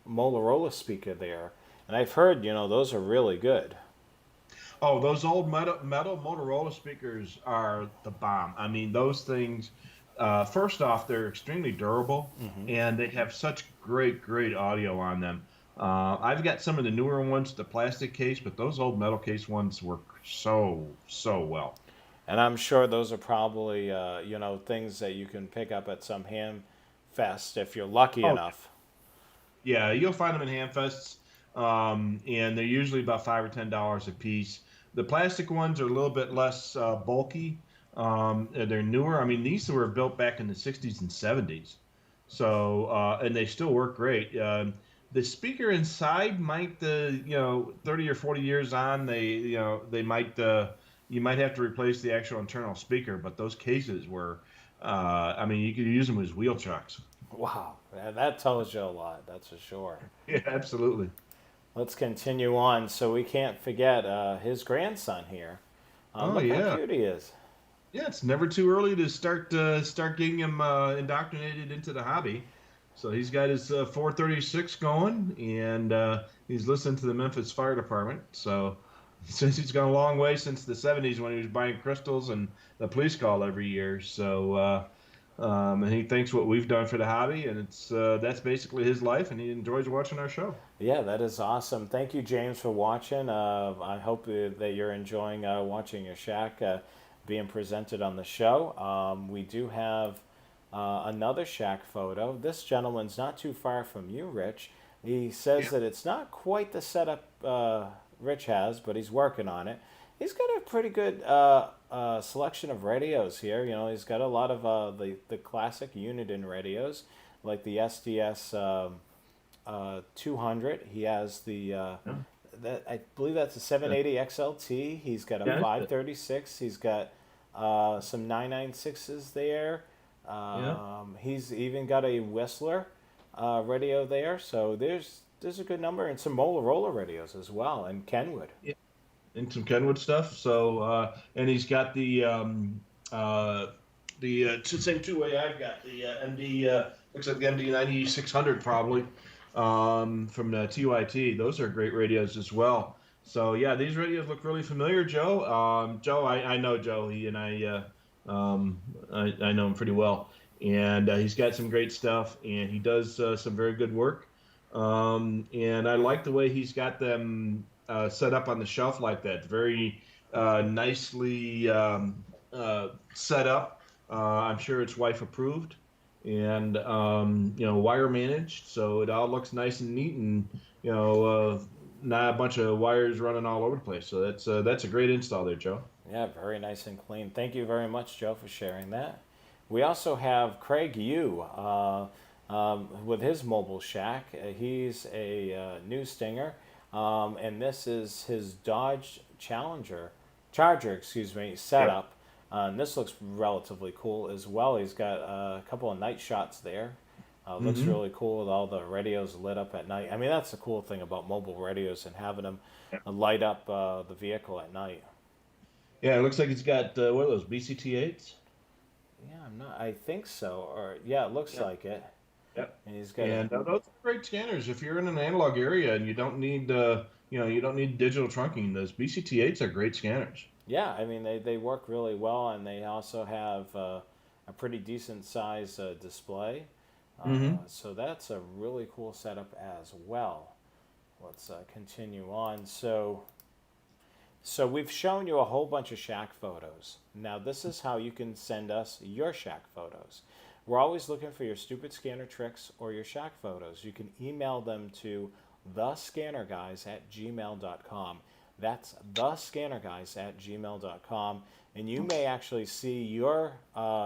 Motorola speaker there. And I've heard those are really good. Oh, those old metal Motorola speakers are the bomb. I mean, those things. First off, they're extremely durable, Hmm. and they have such great audio on them. I've got some of the newer ones, the plastic case, but those old metal case ones work so well. And I'm sure those are probably things that you can pick up at some ham fest if you're lucky Oh, enough. yeah, you'll find them in Hamfests, and they're usually about $5 or $10 a piece. The plastic ones are a little bit less bulky. They're newer. I mean, these were built back in the '60s and '70s, so and they still work great. The speaker inside might, 30 or 40 years on, they might, you might have to replace the actual internal speaker, but those cases were, I mean, you could use them as wheel chucks. Wow, that tells you a lot. That's for sure. Yeah, absolutely. Let's continue on. So we can't forget his grandson here. Oh Look how yeah, cute he is. yeah. It's never too early to start getting him indoctrinated into the hobby. So he's got his 436 going, and he's listening to the Memphis Fire Department. So since he's gone a long way since the '70s when he was buying crystals and the police call every year. So and he thinks what we've done for the hobby, and it's that's basically his life, and he enjoys watching our show. Yeah, that is awesome. Thank you, James, for watching. I hope that you're enjoying watching your shack being presented on the show. We do have another shack photo. This gentleman's not too far from you, Rich. He says Yeah. that it's not quite the setup Rich has, but he's working on it. He's got a pretty good selection of radios here. He's got a lot of the classic Uniden radios, like the SDS 200. He has the Yeah. that I believe that's a 780 XLT. He's got a Yeah. 536. He's got some 996s there. Yeah. He's even got a Whistler radio there. So there's a good number, and some Motorola radios as well, and Kenwood. Yeah. And some Kenwood stuff. So, and he's got the same two-way I've got the MD looks like the MD 9600 probably from the TYT. Those are great radios as well. So yeah, these radios look really familiar, Joe. Joe, I know Joe. He and I know him pretty well, and he's got some great stuff, and he does some very good work. And I like the way he's got them set up on the shelf like that. Very nicely set up. I'm sure it's wife approved and wire managed, so it all looks nice and neat, and not a bunch of wires running all over the place. So that's a great install there, Joe. Yeah, very nice and clean. Thank you very much, Joe, for sharing that. We also have Craig Yu with his mobile shack. He's a new Stinger, and this is his Dodge Charger, excuse me, Yep. setup. And this looks relatively cool as well. He's got a couple of night shots there. Looks Hmm. really cool with all the radios lit up at night. I mean, that's the cool thing about mobile radios and having them light up the vehicle at night. Yeah, it looks like he's got what are those BCT8s? Yeah, I'm not. I think so. Or yeah, it looks Yep. like it. Yep. And he's got a. And those are great scanners. If you're in an analog area and you don't need digital trunking, those BCT8s are great scanners. Yeah, I mean they work really well, and they also have a pretty decent size display. Hmm. So that's a really cool setup as well. let's continue on. So we've shown you a whole bunch of shack photos. Now this is how you can send us your shack photos. We're always looking for your stupid scanner tricks or your shack photos. You can email them to thescannerguys@gmail.com. That's thescannerguys@gmail.com. And you may actually see your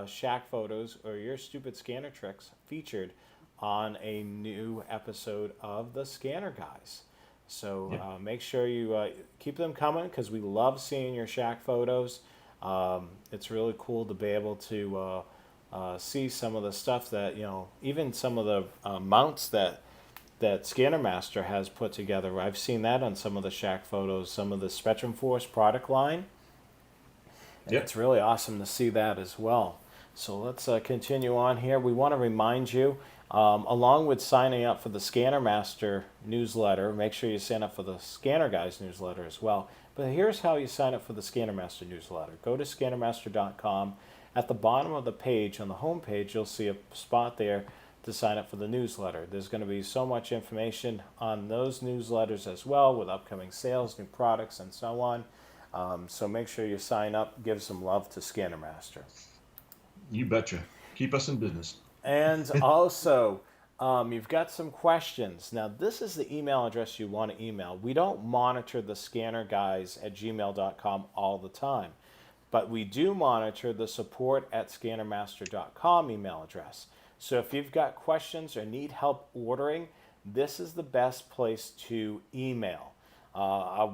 shack photos or your stupid scanner tricks featured on a new episode of The Scanner Guys. So make sure you keep them coming because we love seeing your shack photos. It's really cool to be able to see some of the stuff that, even some of the mounts that Scanner Master has put together. I've seen that on some of the shack photos, some of the Spectrum Force product line. And it's really awesome to see that as well. So let's continue on here. We want to remind you, along with signing up for the Scanner Master newsletter, make sure you sign up for the Scanner Guys newsletter as well. But here's how you sign up for the Scanner Master newsletter. Go to scannermaster.com. At the bottom of the page, on the home page, you'll see a spot there to sign up for the newsletter. There's going to be so much information on those newsletters as well, with upcoming sales, new products, and so on. So make sure you sign up, give some love to Scanner Master. You betcha. Keep us in business. And also, you've got some questions. Now, this is the email address you want to email. We don't monitor the scannerguys@gmail.com all the time, but we do monitor the support@scannermaster.com email address. So if you've got questions or need help ordering, this is the best place to email.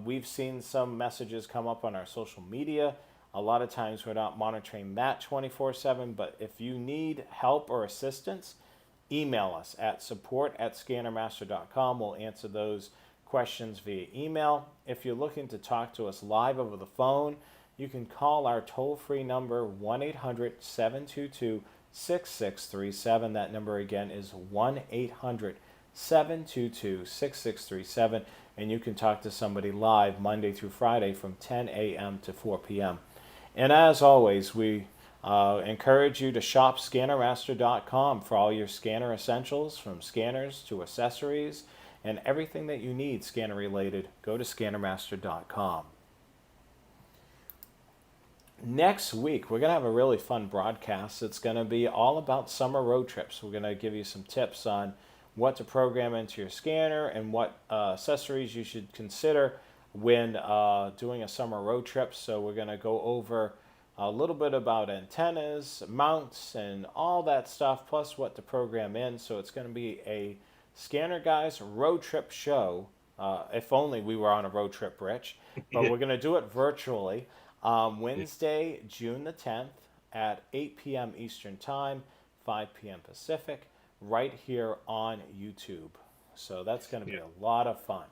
We've seen some messages come up on our social media. A lot of times we're not monitoring that 24/7, but if you need help or assistance, email us at support@scannermaster.com. We'll answer those questions via email. If you're looking to talk to us live over the phone, you can call our toll-free number, 1-800-722-6637. That number again is 1-800-722-6637. And you can talk to somebody live Monday through Friday from 10 a.m. to 4 p.m. And as always, we encourage you to shop scannermaster.com for all your scanner essentials, from scanners to accessories and everything that you need scanner related. Go to scannermaster.com. Next week, we're going to have a really fun broadcast. It's going to be all about summer road trips. We're going to give you some tips on what to program into your scanner and what accessories you should consider when doing a summer road trip. So we're going to go over a little bit about antennas, mounts, and all that stuff, plus what to program in. So it's going to be a Scanner Guys road trip show. If only we were on a road trip, Rich. But we're going to do it virtually. Wednesday, June the 10th at 8 p.m. Eastern Time, 5 p.m. Pacific, right here on YouTube. So that's going to be a lot of fun.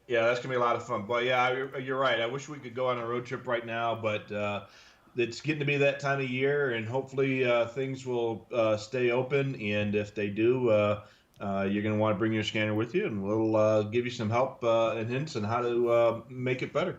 Yeah, that's going to be a lot of fun. But yeah, you're right. I wish we could go on a road trip right now, but it's getting to be that time of year, and hopefully things will stay open. And if they do, you're going to want to bring your scanner with you, and we'll give you some help and hints on how to make it better.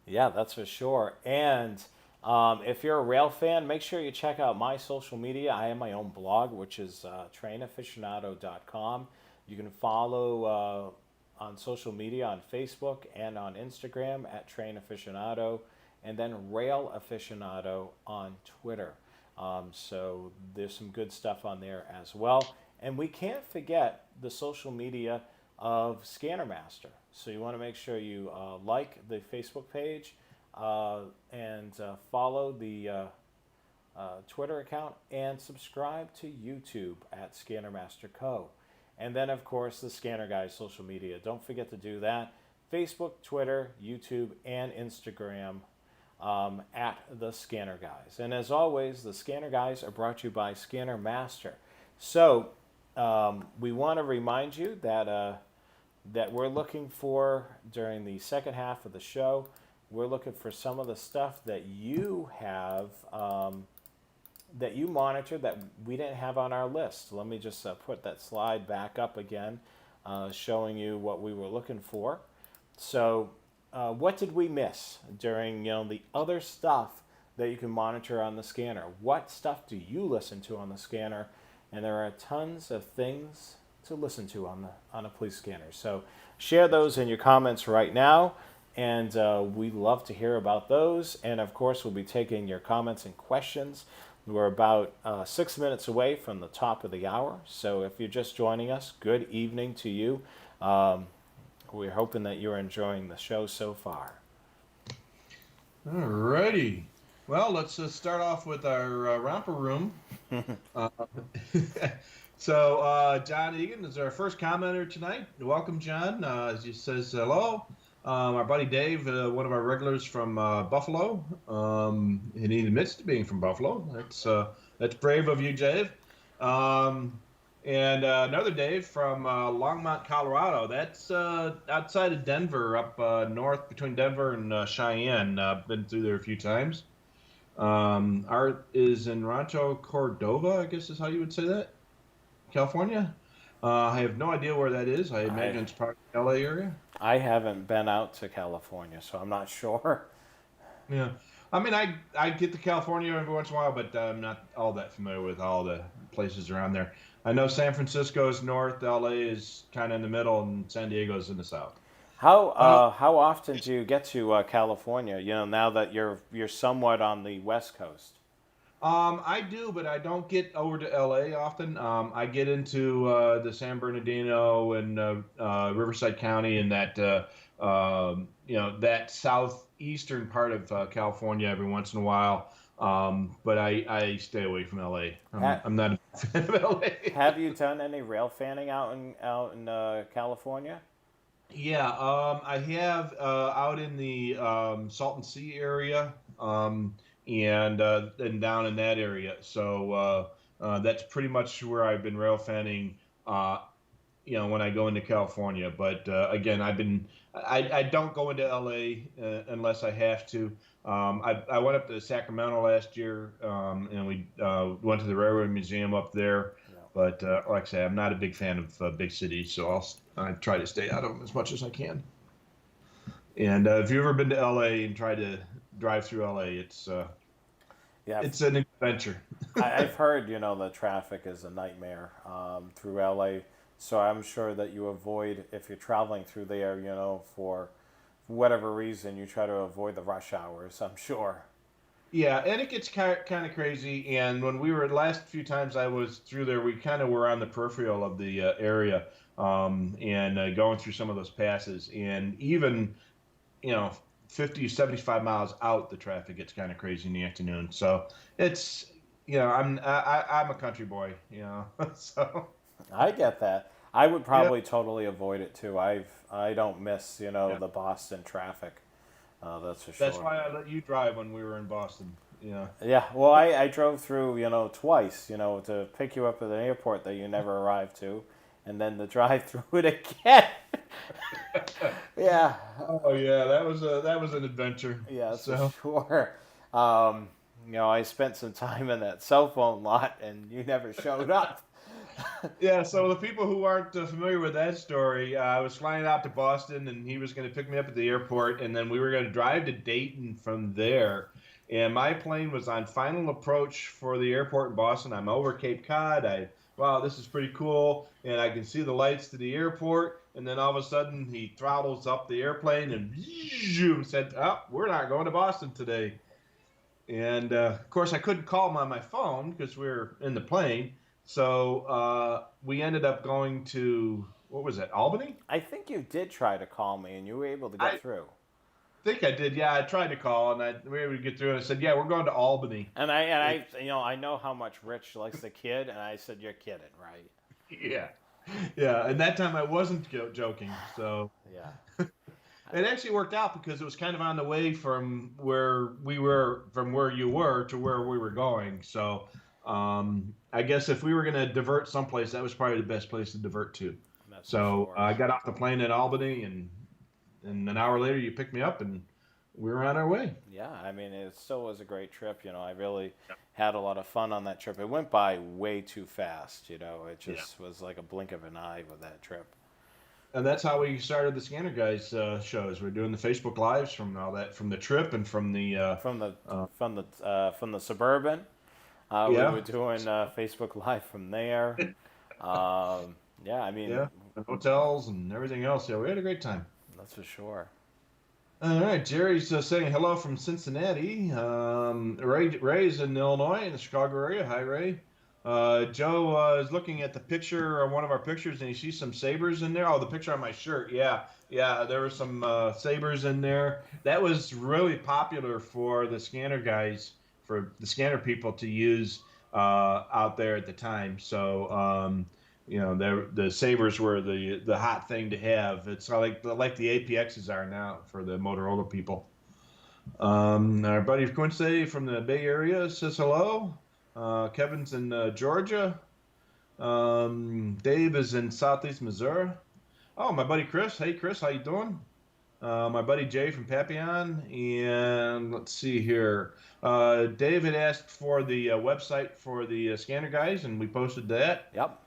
Yeah, that's for sure. And if you're a rail fan, make sure you check out my social media. I have my own blog, which is trainaficionado.com. You can follow on social media on Facebook and on Instagram at trainaficionado, and then Rail Aficionado on Twitter. So there's some good stuff on there as well. And we can't forget the social media of Scanner Master. So you want to make sure you like the Facebook page and follow the Twitter account and subscribe to YouTube at Scanner Master Co. And then, of course, the Scanner Guys social media. Don't forget to do that. Facebook, Twitter, YouTube, and Instagram at the Scanner Guys. And as always, the Scanner Guys are brought to you by Scanner Master. So we want to remind you that that we're looking for during the second half of the show. We're looking for some of the stuff that you have, that you monitor that we didn't have on our list. Let me just put that slide back up again, showing you what we were looking for. So what did we miss during the other stuff that you can monitor on the scanner? What stuff do you listen to on the scanner? And there are tons of things to listen to on a police scanner. So share those in your comments right now. And we'd love to hear about those. And of course, we'll be taking your comments and questions. We're about 6 minutes away from the top of the hour. So if you're just joining us, good evening to you. Um, we're hoping that you're enjoying the show so far. All righty. Well, let's start off with our romper room. Uh, John Egan is our first commenter tonight. Welcome, John. He says hello. Our buddy Dave, one of our regulars from Buffalo, and he admits to being from Buffalo. That's brave of you, Dave. Um, and another Dave from Longmont, Colorado. That's outside of Denver, up north between Denver and Cheyenne. I've been through there a few times. Art is in Rancho Cordova, I guess is how you would say that, California. I have no idea where that is. I imagine it's probably the LA area. I haven't been out to California, so I'm not sure. Yeah. I mean, I get to California every once in a while, but I'm not all that familiar with all the places around there. I know San Francisco is north, LA is kind of in the middle, and San Diego is in the south. How often do you get to California? You know, now that you're somewhat on the West Coast. I do, but I don't get over to LA often. I get into the San Bernardino and Riverside County and that southeastern part of California every once in a while. But I stay away from LA. I'm not a fan of LA. Have you done any rail fanning out in California? Yeah, I have out in the Salton Sea area, and down in that area. That's pretty much where I've been rail fanning. When I go into California. But again, I don't go into LA unless I have to. I went up to Sacramento last year, and we went to the Railroad Museum up there. Yeah. But like I say, I'm not a big fan of big cities, so I try to stay out of them as much as I can. And if you've ever been to LA and tried to drive through LA, Yeah, it's an adventure. I've heard the traffic is a nightmare through LA. So I'm sure that you avoid if you're traveling through there. For whatever reason, you try to avoid the rush hours. I'm sure. Yeah, and it gets kind of crazy. And when we were last few times I was through there, we kind of were on the peripheral of the area, and going through some of those passes. And even, 50, 75 miles out, the traffic gets kind of crazy in the afternoon. So it's, I'm a country boy, so. I get that. I would Yeah. probably totally avoid it too. I don't miss Yeah. the Boston traffic. That's for That's sure. why I let you drive when we were in Boston. Yeah. Yeah. Well, I drove through twice to pick you up at an airport that you never arrived to, and then to drive through it again. Yeah. Oh yeah, that was an adventure. Yeah, that's So. for sure. I spent some time in that cell phone lot, and you never showed up. Yeah, so the people who aren't familiar with that story, I was flying out to Boston, and he was going to pick me up at the airport, and then we were going to drive to Dayton from there. And my plane was on final approach for the airport in Boston. I'm over Cape Cod. Wow, this is pretty cool, and I can see the lights to the airport. And then all of a sudden, he throttles up the airplane and zoom, said, "Oh, we're not going to Boston today." And of course, I couldn't call him on my phone because we were in the plane. So we ended up going to, what was it, Albany? I think you did try to call me, and you were able to get I through. think I did. Yeah, I tried to call, and we were able to get through. And I said, "Yeah, we're going to Albany." I know how much Rich likes the kid, and I said, "You're kidding, right?" Yeah, yeah. And that time I wasn't joking. So Yeah. it actually worked out because it was kind of on the way from where we were, from where you were to where we were going. So I guess if we were going to divert someplace, that was probably the best place to divert to. That's for So sure. I got off the plane in Albany, and an hour later you picked me up, and we were on our way. Yeah, I mean, it still was a great trip. I really had a lot of fun on that trip. It went by way too fast. It just was like a blink of an eye with that trip. And that's how we started the Scanner Guys shows. We're doing the Facebook Lives from all that, from the trip and from the From the Suburban, we yeah. were doing Facebook Live from there. Yeah, I mean, Yeah. and hotels and everything else. Yeah, we had a great time. That's for sure. All right, Jerry's saying hello from Cincinnati. Ray's in Illinois, in the Chicago area. Hi, Ray. Joe is looking at the picture, one of our pictures, and he sees some sabers in there. Oh, the picture on my shirt. Yeah, yeah, there were some sabers in there. That was really popular for the scanner guys, for the scanner people to use out there at the time. So, the sabers were the hot thing to have. It's like the APXs are now for the Motorola people. Our buddy Quincy from the Bay Area says hello. Kevin's in Georgia. Dave is in Southeast Missouri. Oh, my buddy Chris. Hey, Chris, how you doing? My buddy Jay from Papillon. And let's see here. Dave had asked for the website for the scanner guys, and we posted that. Yep.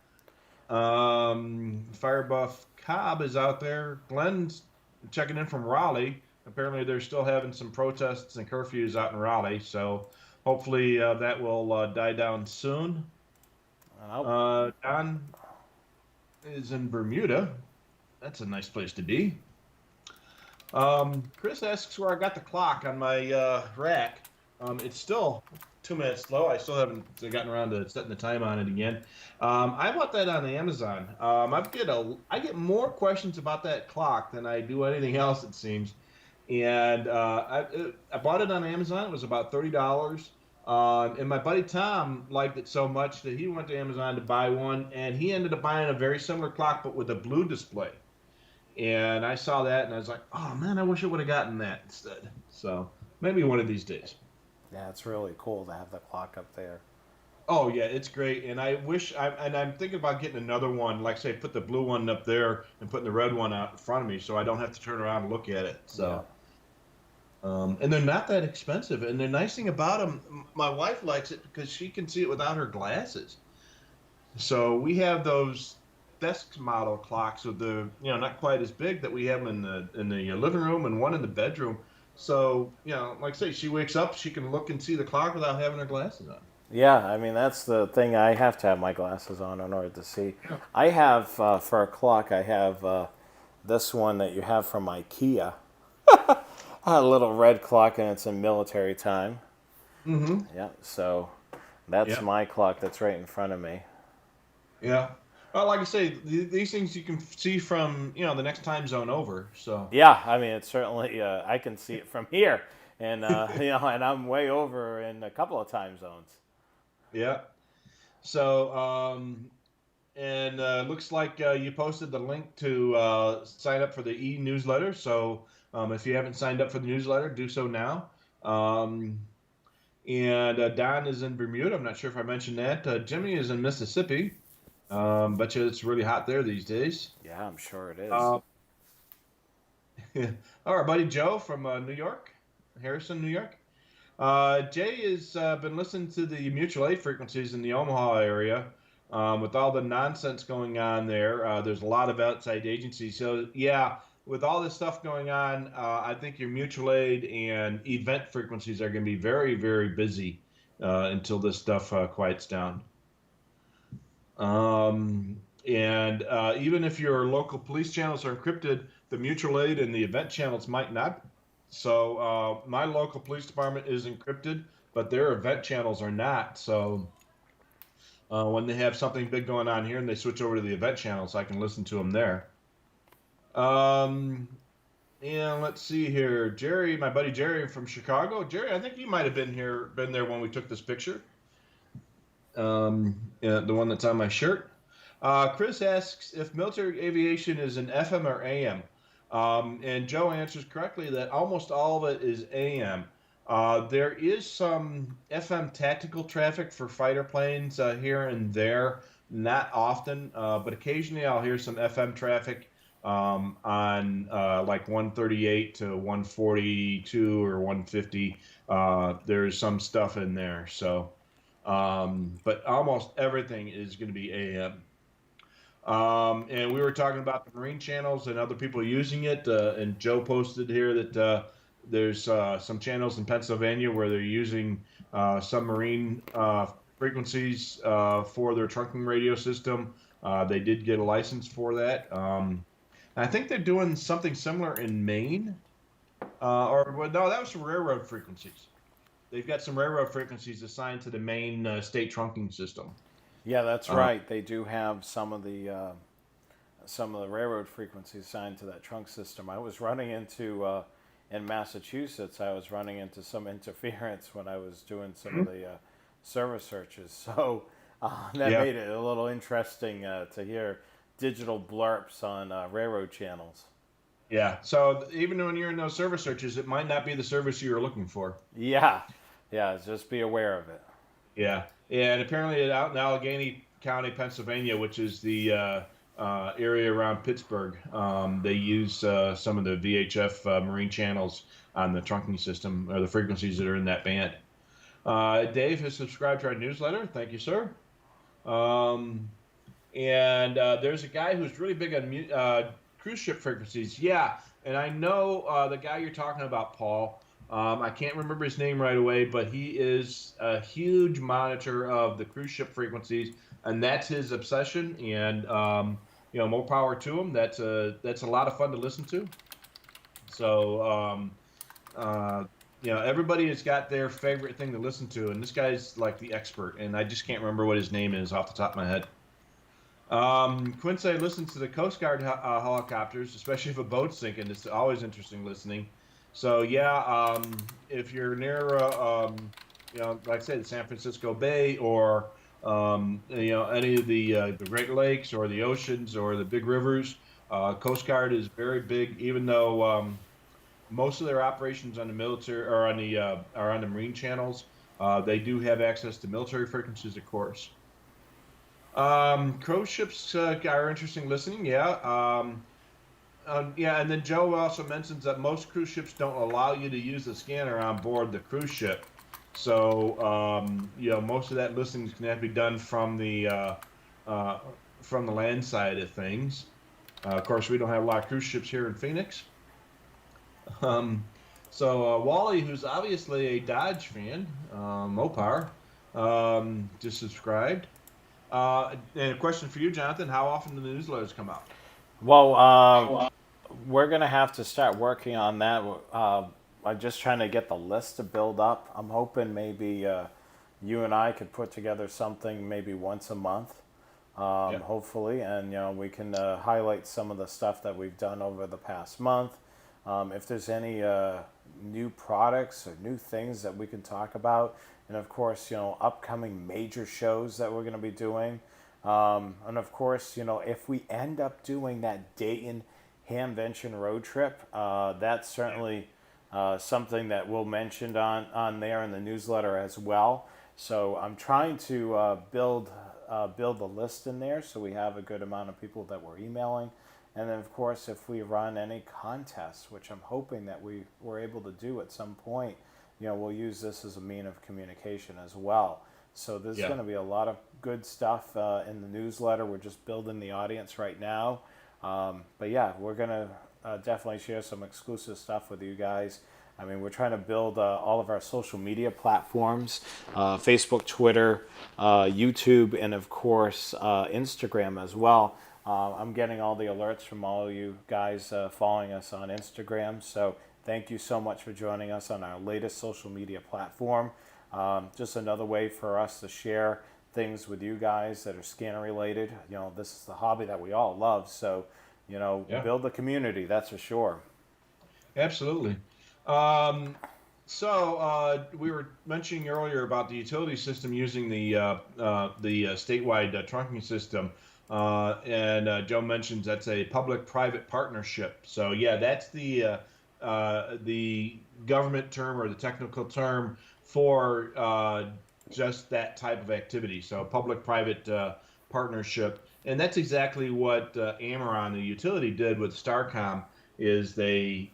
Firebuff Cobb is out there. Glenn's checking in from Raleigh. Apparently, they're still having some protests and curfews out in Raleigh, so hopefully that will die down soon. Don is in Bermuda. That's a nice place to be. Chris asks where I got the clock on my rack. It's still 2 minutes slow. I still haven't gotten around to setting the time on it again. I bought that on Amazon. I get more questions about that clock than I do anything else, it seems. And I bought it on Amazon. It was about $30. And my buddy Tom liked it so much that he went to Amazon to buy one, and he ended up buying a very similar clock, but with a blue display. And I saw that, and I was like, oh, man, I wish I would have gotten that instead. So maybe one of these days. Yeah, it's really cool to have the clock up there. Oh, yeah, it's great. And I'm thinking about getting another one, like, say, put the blue one up there and putting the red one out in front of me so I don't have to turn around and look at it. So. Yeah. And they're not that expensive. And the nice thing about them, my wife likes it because she can see it without her glasses. So we have those desk model clocks with the, not quite as big that we have in the living room and one in the bedroom. So, like I say, she wakes up, she can look and see the clock without having her glasses on. Yeah, I mean, that's the thing. I have to have my glasses on in order to see. Yeah. I have, for a clock, I have this one that you have from IKEA. A little red clock, and it's in military time. Mm-hmm. Yeah, so that's my clock that's right in front of me. Yeah. Well, like I say, these things you can see from, the next time zone over. So. Yeah, I mean, it's certainly, I can see it from here. And, and I'm way over in a couple of time zones. Yeah. So, looks like you posted the link to sign up for the e-newsletter. So, if you haven't signed up for the newsletter, do so now. Don is in Bermuda. I'm not sure if I mentioned that. Jimmy is in Mississippi. Bet you it's really hot there these days. Yeah, I'm sure it is. Our buddy Joe from New York, Harrison, New York. Jay has been listening to the mutual aid frequencies in the Omaha area. With all the nonsense going on there, there's a lot of outside agencies. So, yeah, with all this stuff going on, I think your mutual aid and event frequencies are going to be very, very busy until this stuff quiets down. Even if your local police channels are encrypted, the mutual aid and the event channels might not. So my local police department is encrypted, but their event channels are not. So when they have something big going on here and they switch over to the event channels, I can listen to them there. And let's see here. Jerry, my buddy Jerry from Chicago. Jerry, I think you might have been there when we took this picture. The one that's on my shirt. Chris asks if military aviation is an FM or AM. And Joe answers correctly that almost all of it is AM. There is some FM tactical traffic for fighter planes here and there, not often, but occasionally I'll hear some FM traffic on like 138 to 142 or 150. There's some stuff in there. So, but almost everything is going to be AM. And we were talking about the Marine channels and other people using it. And Joe posted here that there's some channels in Pennsylvania where they're using some Marine frequencies for their trunking radio system They did get a license for that. I think they're doing something similar in Maine. Well, no, that was some railroad frequencies. They've got some railroad frequencies assigned to the Maine state trunking system. Yeah, that's Uh, right. They do have some of the railroad frequencies assigned to that trunk system. I was running into in Massachusetts. I was running into some interference when I was doing some of the server searches. So that yeah, made it a little interesting to hear digital blurps on railroad channels. yeah. So even when you're in those service searches, it might not be the service you were looking for. Yeah, yeah. Just be aware of it. Yeah, and apparently out in Allegheny County, Pennsylvania, which is the area around Pittsburgh, they use some of the VHF marine channels on the trunking system or the frequencies that are in that band. Dave has subscribed to our newsletter. Thank you, sir. Um, and there's a guy who's really big on cruise ship frequencies. Yeah, and I know the guy you're talking about, Paul. I can't remember his name right away, but he is a huge monitor of the cruise ship frequencies, and that's his obsession. And more power to him. That's a lot of fun to listen to. So uh, everybody has got their favorite thing to listen to, and this guy's like the expert. And I just can't remember what his name is off the top of my head. Quincy listens to the Coast Guard helicopters, especially if a boat's sinking. It's always interesting listening. So yeah, if you're near, like I said, the San Francisco Bay or any of the Great Lakes or the oceans or the big rivers, Coast Guard is very big. Even though most of their operations on the military or on the marine channels, they do have access to military frequencies, of course. Cruise ships are interesting listening. Yeah. Yeah, and then Joe also mentions that most cruise ships don't allow you to use the scanner on board the cruise ship. So, most of that listening is going to have to be done from the land side of things. Of course, we don't have a lot of cruise ships here in Phoenix. So Wally, who's obviously a Dodge fan, Mopar, just subscribed. And a question for you, Jonathan: how often do the newsletters come out? Well, we're gonna have to start working on that. I'm just trying to get the list to build up. I'm hoping maybe you and I could put together something maybe once a month, Yeah. hopefully, and we can highlight some of the stuff that we've done over the past month. If there's any new products or new things that we can talk about, and of course, upcoming major shows that we're going to be doing. And of course, if we end up doing that Dayton Hamvention road trip, that's certainly something that we'll mention on there in the newsletter as well. So I'm trying to build the list in there so we have a good amount of people that we're emailing. And then, of course, if we run any contests, which I'm hoping that we were able to do at some point, we'll use this as a mean of communication as well. So there's Yeah. going to be a lot of good stuff in the newsletter. We're just building the audience right now. But yeah, we're going to definitely share some exclusive stuff with you guys. I mean, we're trying to build all of our social media platforms, Facebook, Twitter, YouTube, and of course, Instagram as well. I'm getting all the alerts from all of you guys following us on Instagram. So thank you so much for joining us on our latest social media platform. Just another way for us to share things with you guys that are scanner related. This is the hobby that we all love. So, Yeah. build the community, that's for sure. Absolutely. We were mentioning earlier about the utility system using the statewide trunking system, and Joe mentions that's a public-private partnership. So yeah, that's the government term or the technical term for just that type of activity. So public-private partnership, and that's exactly what Ameron, the utility, did with Starcom. Is they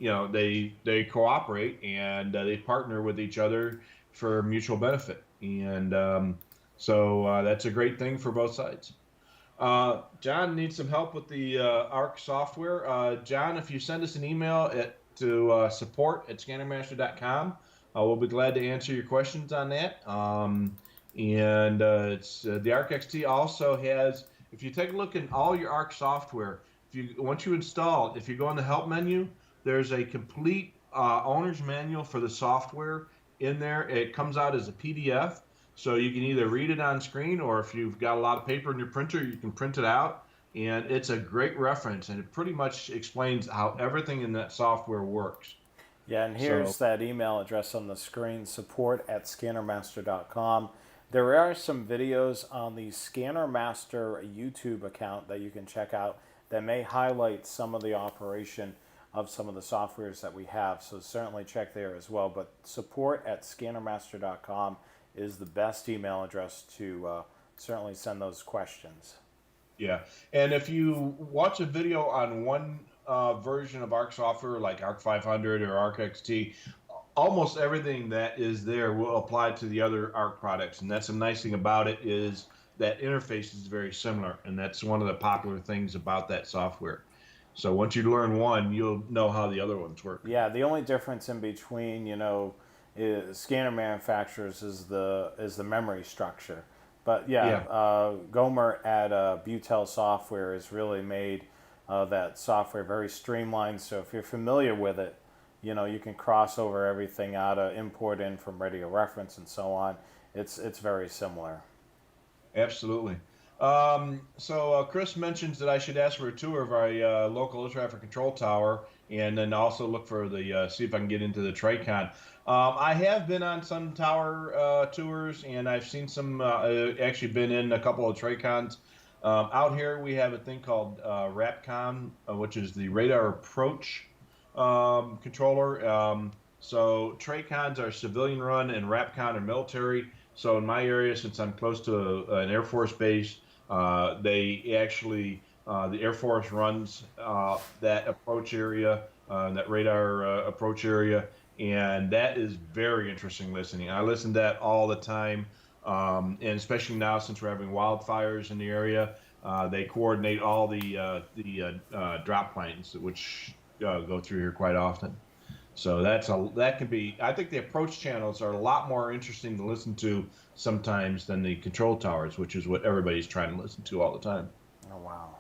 cooperate and they partner with each other for mutual benefit, and that's a great thing for both sides. John needs some help with the ARC software. John, if you send us an email to support@scannermaster.com, we'll be glad to answer your questions on that. It's the ARC XT also has if you take a look in all your ARC software, once you install it, if you go in the help menu, there's a complete owner's manual for the software in there. It comes out as a PDF, so you can either read it on screen, or if you've got a lot of paper in your printer, you can print it out. And it's a great reference, and it pretty much explains how everything in that software works. Yeah, and So here's that email address on the screen, support@scannermaster.com. There are some videos on the Scannermaster YouTube account that you can check out that may highlight some of the operation of some of the softwares that we have. So certainly check there as well. But support@scannermaster.com is the best email address to certainly send those questions. yeah, and if you watch a video on one version of ARC software, like ARC 500 or ARC XT, almost everything that is there will apply to the other ARC products. And that's the nice thing about it, is that interface is very similar, and that's one of the popular things about that software. So once you learn one, you'll know how the other ones work. Yeah, the only difference in between, scanner manufacturers is the memory structure. But yeah, Yeah, Gomer at Butel Software has really made that software very streamlined. So if you're familiar with it, you can cross over everything out of import in from radio reference and so on. It's very similar. absolutely. So Chris mentions that I should ask for a tour of our local air traffic control tower, and then also look for the see if I can get into the Tricon. I have been on some tower tours, and I've seen some. Actually, been in a couple of Tricons. Out here, we have a thing called RAPCON, which is the radar approach controller. So Tricons are civilian run, and RAPCON are military. So in my area, since I'm close to an Air Force base, they actually the Air Force runs that approach area, that radar approach area, and that is very interesting listening. I listen to that all the time, and especially now since we're having wildfires in the area, they coordinate all the drop planes, which go through here quite often. So that can be. I think the approach channels are a lot more interesting to listen to sometimes than the control towers, which is what everybody's trying to listen to all the time. Oh wow.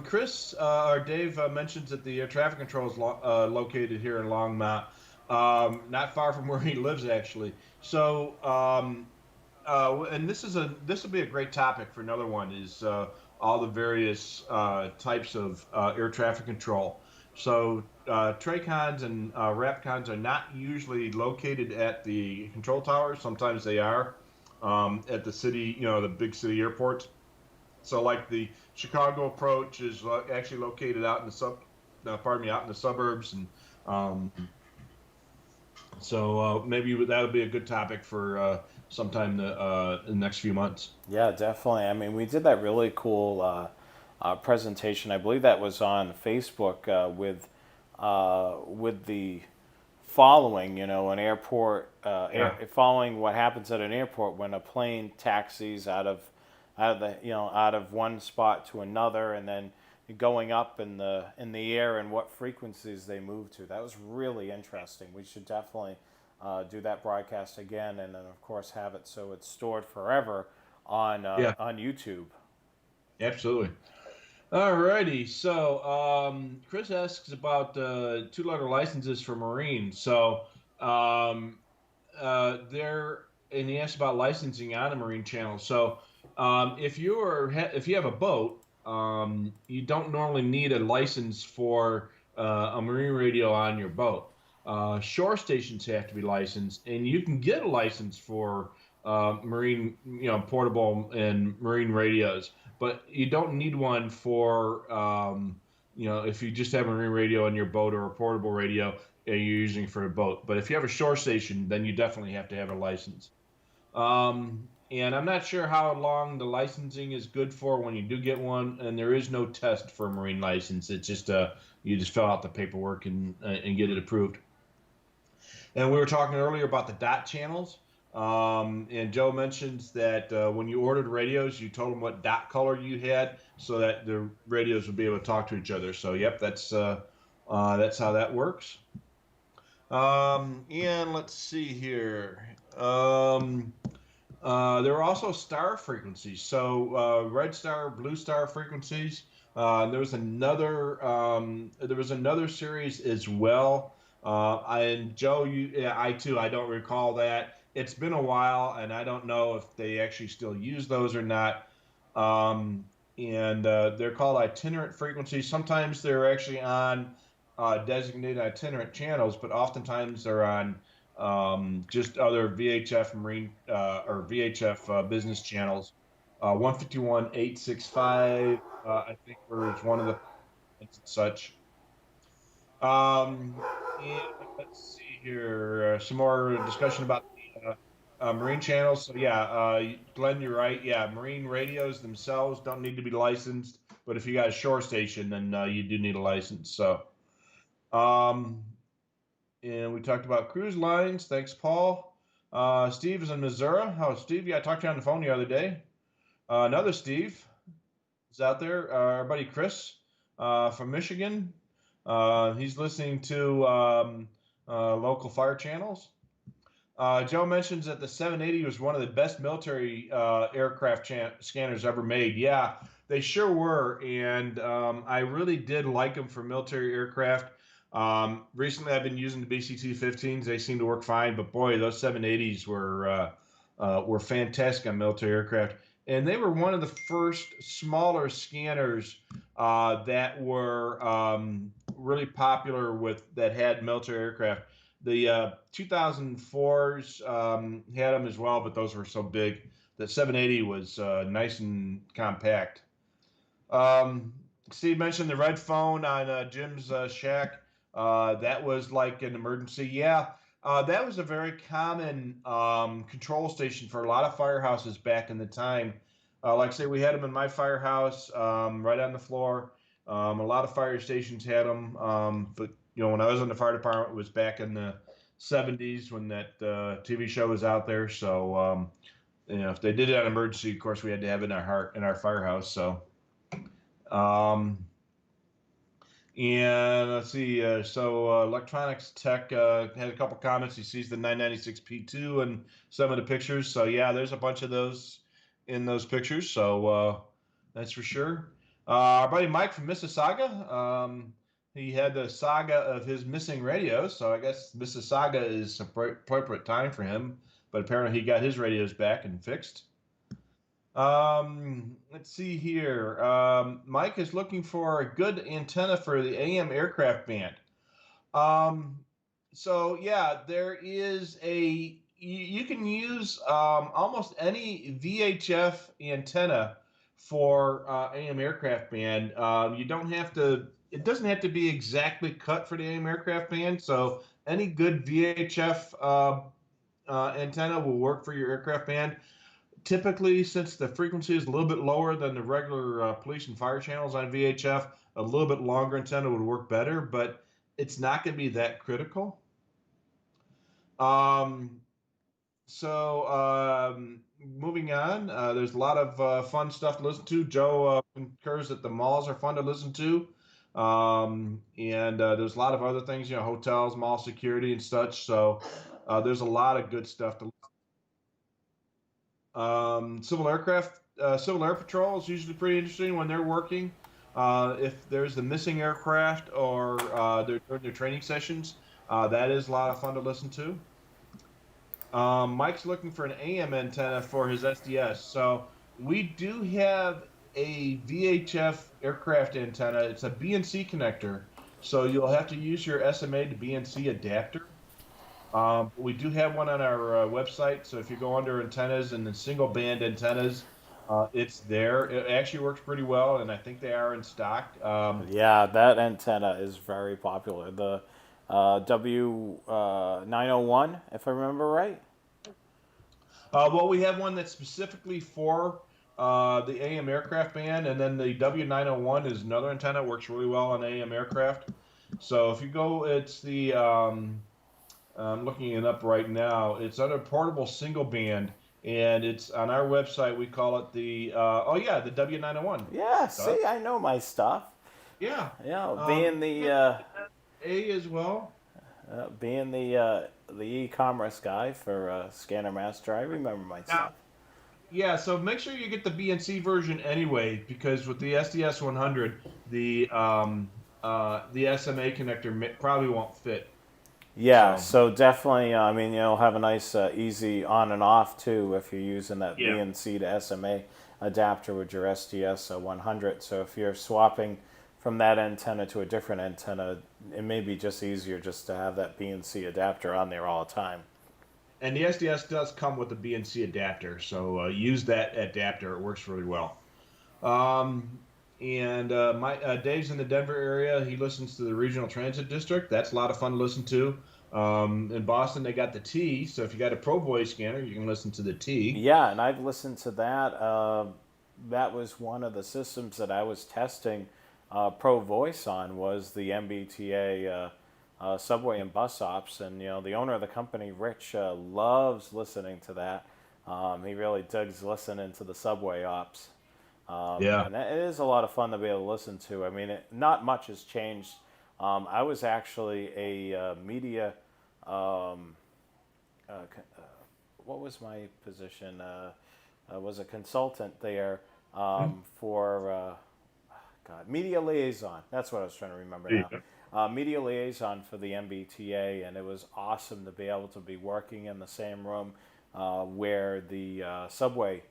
Chris or Dave mentions that the air traffic control is located here in Longmont, not far from where he lives actually. So, and this will be a great topic for another one, is all the various types of air traffic control. So, TRACONs and RAPCONs are not usually located at the control towers. Sometimes they are at the city, the big city airports. So, like the Chicago approach is actually located out in out in the suburbs, and um, so maybe that would be a good topic for sometime in the next few months. Yeah, definitely. I mean, we did that really cool presentation. I believe that was on Facebook with the following, an airport, Yeah. following what happens at an airport when a plane taxis out of out of one spot to another, and then going up in the air and what frequencies they move to. That was really interesting. We should definitely do that broadcast again, and then of course have it so it's stored forever Yeah, on YouTube. absolutely. Alrighty, so Chris asks about two-letter licenses for Marine. So um, there, and he asks about licensing on a Marine channel. So if you have a boat, you don't normally need a license for a Marine radio on your boat. Shore stations have to be licensed, and you can get a license for Marine, portable and Marine radios, but you don't need one for, if you just have a Marine radio on your boat, or a portable radio you're using for a boat. But if you have a shore station, then you definitely have to have a license. And I'm not sure how long the licensing is good for when you do get one, and there is no test for a Marine license. It's just you just fill out the paperwork and get it approved. And we were talking earlier about the dot channels. And Joe mentions that when you ordered radios, you told them what dot color you had, so that the radios would be able to talk to each other. So, yep, that's how that works. And let's see here. There are also star frequencies, so red star, blue star frequencies. There was another series as well. And Joe, yeah, I too, I don't recall that. It's been a while, and I don't know if they actually still use those or not. Um, and they're called itinerant frequencies. Sometimes they're actually on designated itinerant channels, but oftentimes they're on just other VHF marine or VHF business channels. 151, 865, I think, was one of the and such. Um, and let's see here, some more discussion about the marine channels. So yeah, Glenn, you're right. Yeah, marine radios themselves don't need to be licensed, but if you got a shore station, then you do need a license. So, um, and we talked about cruise lines. Thanks, Paul. Steve is in Missouri. Oh, Steve, yeah, I talked to you on the phone the other day. Another Steve is out there. Our buddy Chris from Michigan. He's listening to local fire channels. Joe mentions that the 780 was one of the best military aircraft scanners ever made. Yeah, they sure were, and I really did like them for military aircraft. Recently, I've been using the BCT-15s. They seem to work fine, but boy, those 780s were fantastic on military aircraft, and they were one of the first smaller scanners that were really popular with that had military aircraft. The 2004s had them as well, but those were so big. The 780 was nice and compact. Um, Steve mentioned the red phone on Jim's shack. That was like an emergency. Yeah, that was a very common control station for a lot of firehouses back in the time. Like I say, we had them in my firehouse, right on the floor. A lot of fire stations had them, but when I was in the fire department, it was back in the 70s when that TV show was out there. So if they did it on emergency, of course, we had to have it in our firehouse. So. Um, and let's see. So Electronics Tech had a couple comments. He sees the 996P2 and some of the pictures. So yeah, there's a bunch of those in those pictures. So that's for sure. Our buddy Mike from Mississauga. He had the saga of his missing radios. So I guess Mississauga is appropriate time for him. But apparently he got his radios back and fixed. Let's see here. Mike is looking for a good antenna for the AM aircraft band. Um, so yeah, there is you can use almost any VHF antenna for AM aircraft band. You don't have to. It doesn't have to be exactly cut for the AM aircraft band. So any good VHF antenna will work for your aircraft band. Typically, since the frequency is a little bit lower than the regular police and fire channels on VHF, a little bit longer antenna would work better, but it's not going to be that critical. Um, Moving on, there's a lot of fun stuff to listen to. Joe concurs that the malls are fun to listen to. And there's a lot of other things, hotels, mall security and such. So there's a lot of good stuff to Civil Air Patrol is usually pretty interesting when they're working. If there's the missing aircraft or they're during their training sessions, that is a lot of fun to listen to. Mike's looking for an AM antenna for his SDS. So we do have a VHF aircraft antenna. It's a BNC connector. So you'll have to use your SMA to BNC adapter. We do have one on our website, so if you go under antennas and the single band antennas, it's there. It actually works pretty well, and I think they are in stock. Yeah, that antenna is very popular. The W 901, if I remember right. Well, we have one that's specifically for the AM aircraft band, and then the W901 is another antenna that works really well on AM aircraft. So if you go, it's the I'm looking it up right now. It's under portable single band, and it's on our website. We call it the the W901. Yeah, Duh. see, I know my stuff. Yeah. Yeah, A as well. being the e-commerce guy for Scanner Master, I remember my Now, stuff. Yeah, so make sure you get the BNC version anyway, because with the SDS 100, the SMA connector probably won't fit. Yeah, So so definitely, I mean, you'll have a nice, easy on and off too if you're using that yeah, BNC to SMA adapter with your SDS 100. So if you're swapping from that antenna to a different antenna, it may be just easier just to have that BNC adapter on there all the time. and the SDS does come with a BNC adapter, so use that adapter. It works really well. Um, and my Dave's in the Denver area. He listens to the Regional Transit District. That's a lot of fun to listen to. In Boston, they got the T. So if you got a Pro Voice scanner, you can listen to the T. Yeah, and I've listened to that. That was one of the systems that I was testing Pro Voice on was the MBTA subway and bus ops, and the owner of the company, Rich, loves listening to that. He really digs listening to the subway ops, Yeah. and it is a lot of fun to be able to listen to. I mean, not much has changed. I was actually a media. Um, what was my position? Was a consultant there for God, media liaison. That's what I was trying to remember There you now. go. Media liaison for the MBTA, and it was awesome to be able to be working in the same room where the subway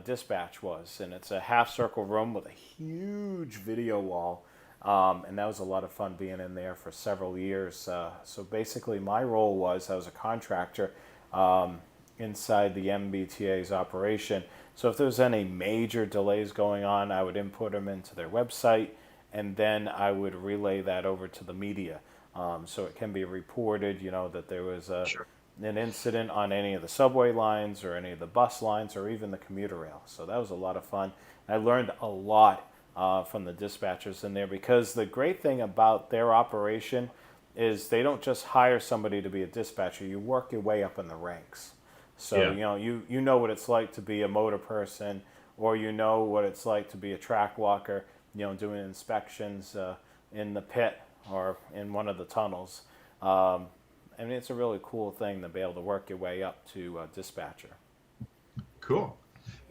dispatch was. And it's a half circle room with a huge video wall. And that was a lot of fun being in there for several years. So basically, my role was I was a contractor inside the MBTA's operation. So if there was any major delays going on, I would input them into their website, and then I would relay that over to the media. So it can be reported, that there was Sure. an incident on any of the subway lines or any of the bus lines or even the commuter rail. So that was a lot of fun. I learned a lot from the dispatchers in there because the great thing about their operation is they don't just hire somebody to be a dispatcher. You work your way up in the ranks. So Yeah. you know what it's like to be a motor person, or you know what it's like to be a track walker. Doing inspections in the pit or in one of the tunnels. I mean, it's a really cool thing to be able to work your way up to dispatcher. Cool.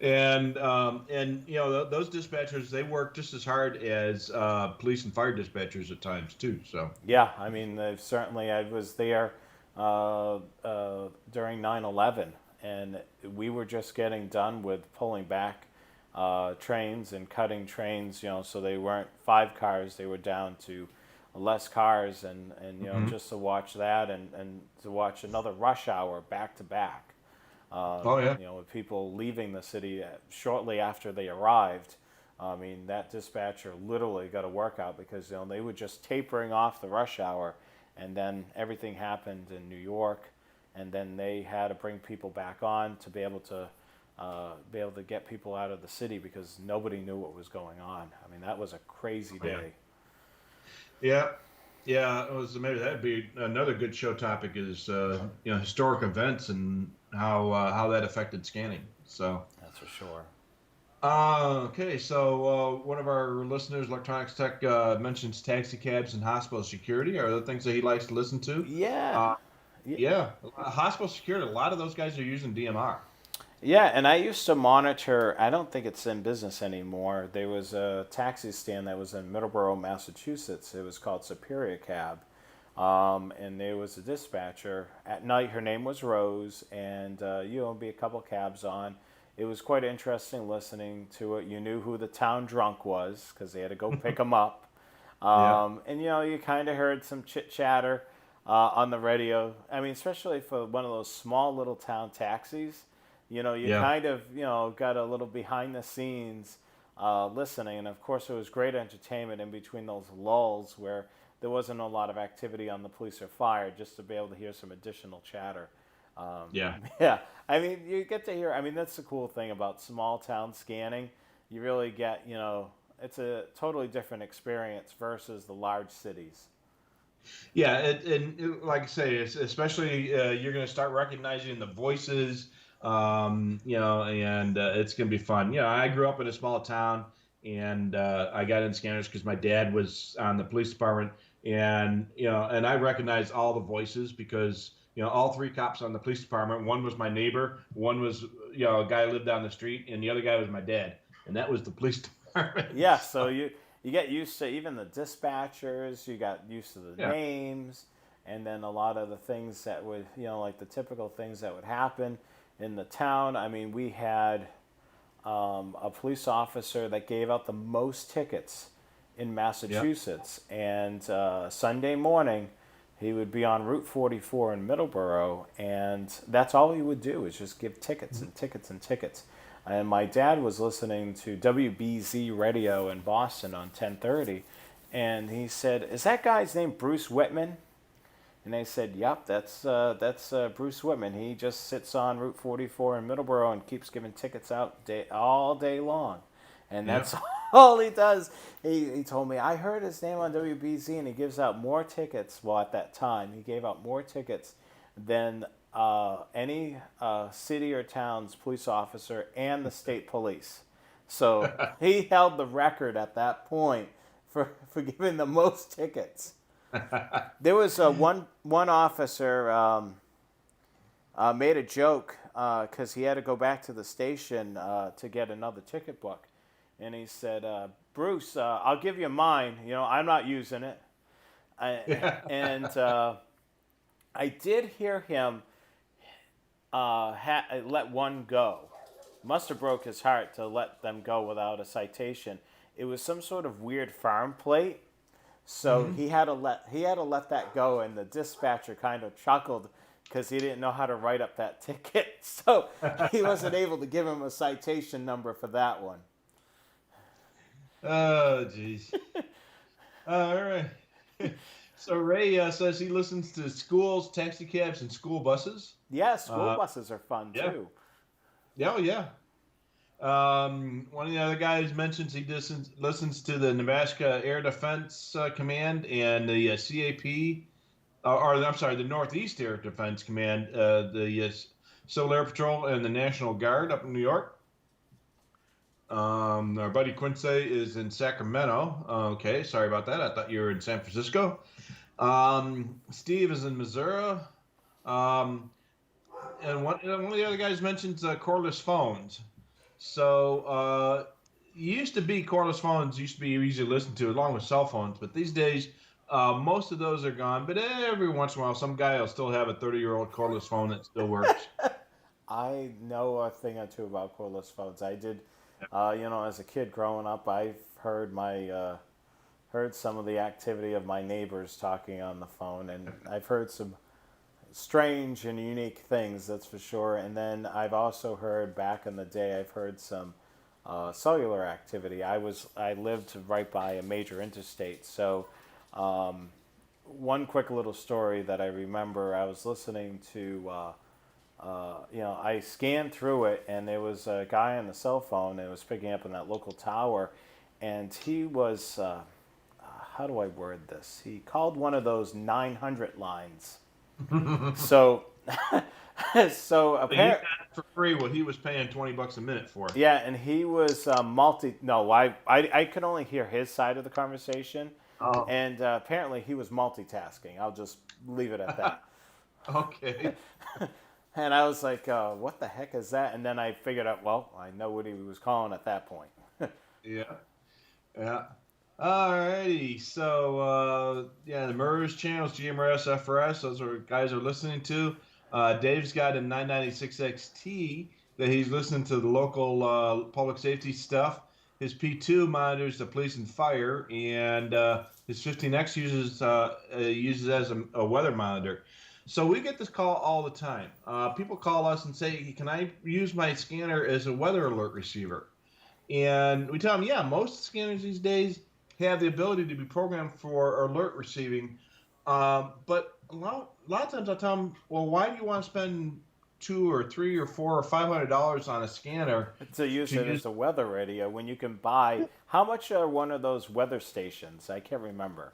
And those dispatchers, they work just as hard as police and fire dispatchers at times too. So Yeah, I mean, certainly I was there during 9/11, and we were just getting done with pulling back trains and cutting trains, so they weren't 5 cars, they were down to less cars, and Mhm. just to watch that and to watch another rush hour back to back. Oh yeah. With people leaving the city shortly after they arrived. I mean, that dispatcher literally got a workout because they were just tapering off the rush hour, and then everything happened in New York, and then they had to bring people back on to be able to get people out of the city because nobody knew what was going on. I mean, that was a crazy Oh, yeah. day. Yeah. Yeah, it was maybe that'd be another good show topic is historic events and how that affected scanning. So That's for sure. okay, so one of our listeners, Electronics Tech, mentions taxi cabs and hospital security are the things that he likes to listen to. Yeah. Uh, Yeah. yeah, hospital security. A lot of those guys are using DMR. Yeah, and I used to monitor, I don't think it's in business anymore. There was a taxi stand that was in Middleborough, Massachusetts. It was called Superior Cab. And there was a dispatcher. At night, her name was Rose, and would be a couple cabs on. It was quite interesting listening to it. You knew who the town drunk was because they had to go pick him up. Yeah, And you kind of heard some chit chatter on the radio. I mean, especially for one of those small little town taxis, you yeah, kind of got a little behind the scenes listening, and of course it was great entertainment in between those lulls where there wasn't a lot of activity on the police or fire, just to be able to hear some additional chatter. Um, yeah. yeah, I mean, you get to hear. I mean, that's the cool thing about small town scanning. You really get, it's a totally different experience versus the large cities. Yeah, like I say, especially you're going to start recognizing the voices, and it's going to be fun. I grew up in a small town, and I got in scanners because my dad was on the police department, and I recognized all the voices because all three cops on the police department. One was my neighbor, one was a guy who lived down the street, and the other guy was my dad, and that was the police department. Yeah, so So, you get used to even the dispatchers, you got used to the yeah, names, and then a lot of the things that would, like the typical things that would happen in the town. I mean, we had a police officer that gave out the most tickets in yeah, Massachusetts, and Sunday morning he would be on Route 44 in Middleborough, and that's all he would do is just give tickets and tickets and tickets. And my dad was listening to WBZ radio in Boston on 1030, and he said, "Is that guy's name Bruce Whitman?" And they said, "Yep, that's Bruce Whitman. He just sits on Route 44 in Middleborough and keeps giving tickets out all day long, and yeah. that's all he does." He told me, "I heard his name on WBZ, and he gives out more tickets." Well, at that time, he gave out more tickets than any city or town's police officer and the state police. So he held the record at that point for giving the most tickets. There was one officer made a joke because he had to go back to the station to get another ticket book, and he said, "Bruce, I'll give you mine. I'm not using it." Yeah. And I did hear him let one go. Must have broke his heart to let them go without a citation. It was some sort of weird farm plate. So Hmm. he had to let that go, and the dispatcher kind of chuckled because he didn't know how to write up that ticket. So he wasn't able to give him a citation number for that one. Oh, jeez. All right. So Ray says he listens to schools, taxi cabs, and school buses. Yeah, school Uh, buses are fun yeah, too. yeah, oh, yeah. One of the other guys mentions he listens to the Nebraska Air Defense Command and the CAP, or I'm sorry, the Northeast Air Defense Command, the Civil Air Patrol, and the National Guard up in New York. Our buddy Quincy is in Sacramento. Okay, sorry about that. I thought you were in San Francisco. Steve is in Missouri. Um, and one of the other guys mentions cordless phones. So used to be cordless phones used to be easy to listen to along with cell phones, but these days most of those are gone. But every once in a while, some guy will still have a 30-year-old cordless phone that still works. I know a thing or two about cordless phones. I did, as a kid growing up, I've heard some of the activity of my neighbors talking on the phone, and I've heard some strange and unique things, that's for sure. And then I've also heard back in the day, I've heard some cellular activity. I lived right by a major interstate, so one quick little story that I remember, I was listening to. I scanned through it, and there was a guy on the cell phone that was picking up in that local tower, and he was, how do I word this? He called one of those 900 lines. So So, so you apparently, got it for free what he was paying $20 a minute for. yeah, and he was multi. No, I could only hear his side of the conversation, Oh, and apparently he was multitasking. I'll just leave it at that. okay. And I was like, "What the heck is that?" And then I figured out, well, I know what he was calling at that point. Yeah. Yeah. Alrighty. So yeah, the MERS channels, GMRS, FRS, those are guys are listening to. Dave's got a 996XT that he's listening to the local public safety stuff. His P2 monitors the police and fire, and his 15X uses as a weather monitor. So we get this call all the time. People call us and say, "Can I use my scanner as a weather alert receiver?" And we tell them, yeah, most scanners these days have the ability to be programmed for alert receiving. But a lot of times I tell them, well, why do you want to spend two or three or four or $500 on a scanner To use to it use? as a weather radio when you can buy. How much are one of those weather stations? I can't remember.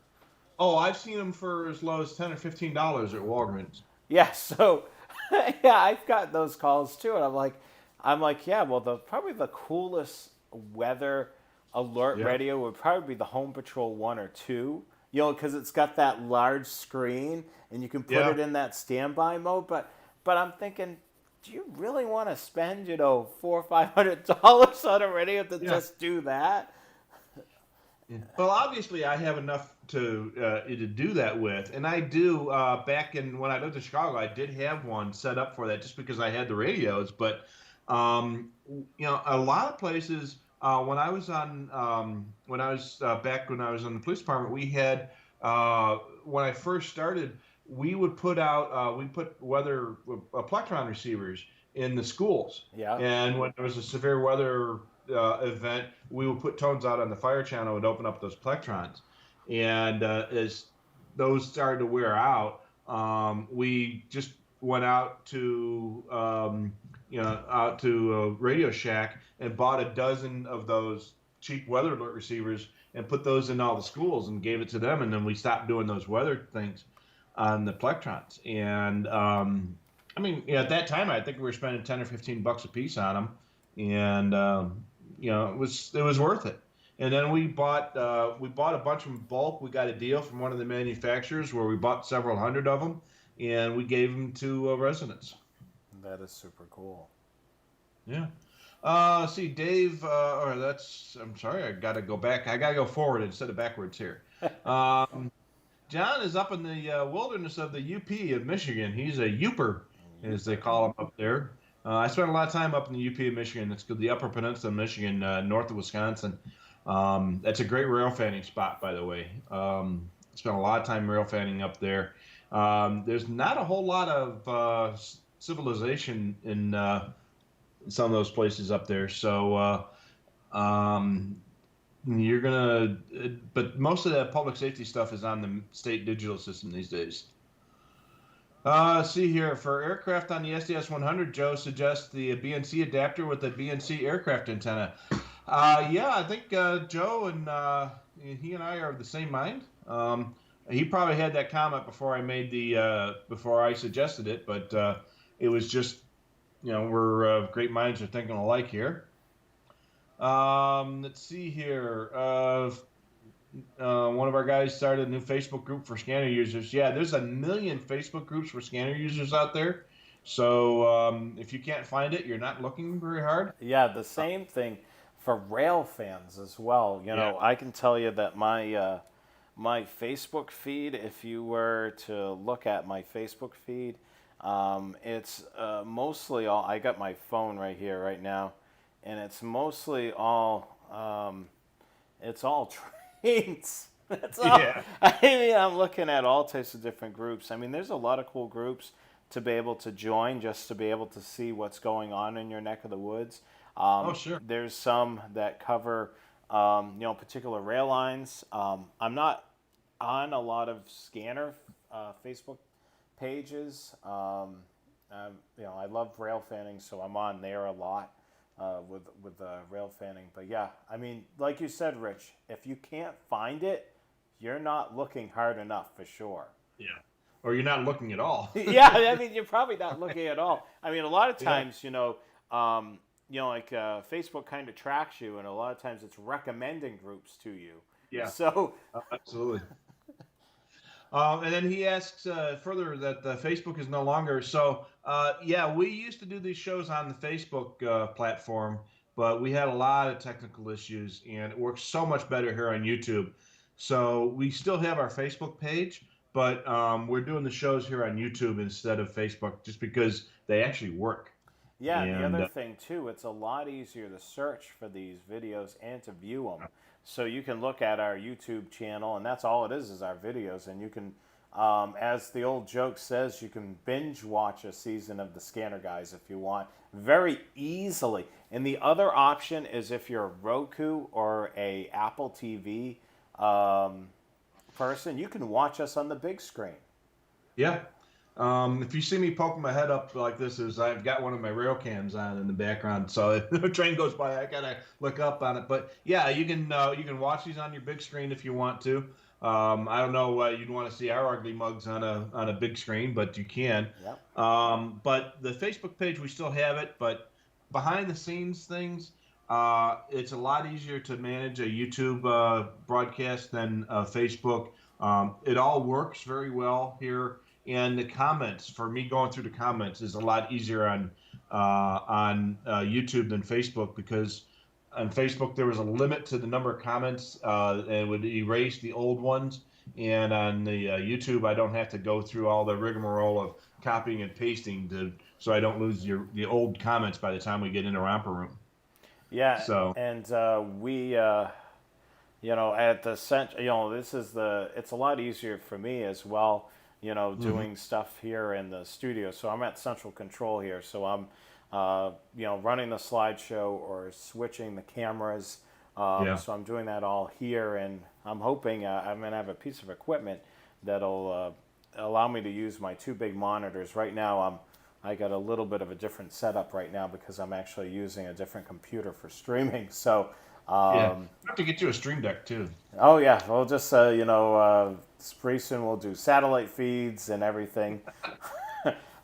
Oh, I've seen them for as low as $10 or $15 at Walgreens. Yeah, so yeah, I've got those calls too, and I'm like, yeah, well, probably the coolest weather alert Yeah. radio would probably be the Home Patrol 1 or 2, because it's got that large screen and you can put Yeah. it in that standby mode. But I'm thinking, do you really want to spend, $400 or $500 on a radio to Yeah. just do that? Yeah. Well, obviously, I have enough to do that with, and I do. Back in when I lived in Chicago, I did have one set up for that, just because I had the radios. But a lot of places when I was back when I was in the police department, we had when I first started, we put weather plectron receivers in the schools, Yeah. and when there was a severe weather event, we would put tones out on the fire channel and open up those plectrons. And as those started to wear out, we just went out to Radio Shack and bought a dozen of those cheap weather alert receivers and put those in all the schools and gave it to them. And then we stopped doing those weather things on the plectrons. And at that time, I think we were spending $10 or $15 a piece on them, and it was worth it. And then we bought a bunch in bulk. We got a deal from one of the manufacturers where we bought several hundred of them, and we gave them to residents. That is super cool. Yeah. See, Dave, or that's, I'm sorry, I got to go back. I got to go forward instead of backwards here. Um, John is up in the wilderness of the UP of Michigan. He's a Uper, as they call him up there. I spent a lot of time up in the UP of Michigan. It's the Upper Peninsula of Michigan, north of Wisconsin. That's a great rail fanning spot, by the way. Spent a lot of time rail fanning up there. There's not a whole lot of civilization in some of those places up there. So but most of the public safety stuff is on the state digital system these days. See here, for aircraft on the SDS-100, Joe suggests the BNC adapter with the BNC aircraft antenna. Yeah, I think Joe and he and I are of the same mind. He probably had that comment before before I suggested it, but it was just, we're great minds are thinking alike here. Let's see here. One of our guys started a new Facebook group for scanner users. Yeah, there's 1 million Facebook groups for scanner users out there. So if you can't find it, you're not looking very hard. Yeah, the same thing for rail fans as well. Yeah. I can tell you that my Facebook feed, if you were to look at my Facebook feed, it's mostly all. I got my phone right here right now, and it's mostly all. It's all trains. That's all. Yeah. I'm looking at all types of different groups. There's a lot of cool groups to be able to join, just to be able to see what's going on in your neck of the woods. Oh, sure. There's some that cover, particular rail lines. I'm not on a lot of scanner Facebook pages. I love rail fanning, so I'm on there a lot with rail fanning. But yeah, like you said, Rich, if you can't find it, you're not looking hard enough for sure. Yeah. Or you're not looking at all. Yeah, you're probably not looking at all. A lot of times, Facebook kind of tracks you, and a lot of times it's recommending groups to you. Yeah. So Absolutely. And then he asks further that Facebook is no longer. So, yeah, we used to do these shows on the Facebook platform, but we had a lot of technical issues, and it works so much better here on YouTube. So we still have our Facebook page, but we're doing the shows here on YouTube instead of Facebook, just because they actually work. yeah, and the other thing too, it's a lot easier to search for these videos and to view them. So you can look at our YouTube channel, and that's all it is our videos, and you can, as the old joke says, you can binge watch a season of the Scanner Guys if you want, very easily. And the other option is if you're a Roku or a Apple TV person, you can watch us on the big screen. Yeah. If you see me poking my head up like this, is I've got one of my rail cams on in the background, so if a train goes by, I gotta look up on it. But yeah, you can watch these on your big screen if you want to. I don't know why you'd want to see our ugly mugs on a big screen, but you can. Yep. But the Facebook page, we still have it, but behind the scenes things, it's a lot easier to manage a YouTube broadcast than Facebook. It all works very well here. And the comments, for me going through the comments, is a lot easier on YouTube than Facebook, because on Facebook there was a limit to the number of comments, and it would erase the old ones. And on the YouTube, I don't have to go through all the rigmarole of copying and pasting so I don't lose the old comments by the time we get into Romper Room. Yeah, So and we, at the cent, it's a lot easier for me as well, doing stuff here in the studio. So I'm at central control here. So I'm, running the slideshow or switching the cameras. yeah, So I'm doing that all here, and I'm hoping I'm going to have a piece of equipment that'll allow me to use my two big monitors. Right now, I got a little bit of a different setup right now because I'm actually using a different computer for streaming. So, yeah. I have to get you a Stream Deck too. oh yeah, we'll just pretty soon we'll do satellite feeds and everything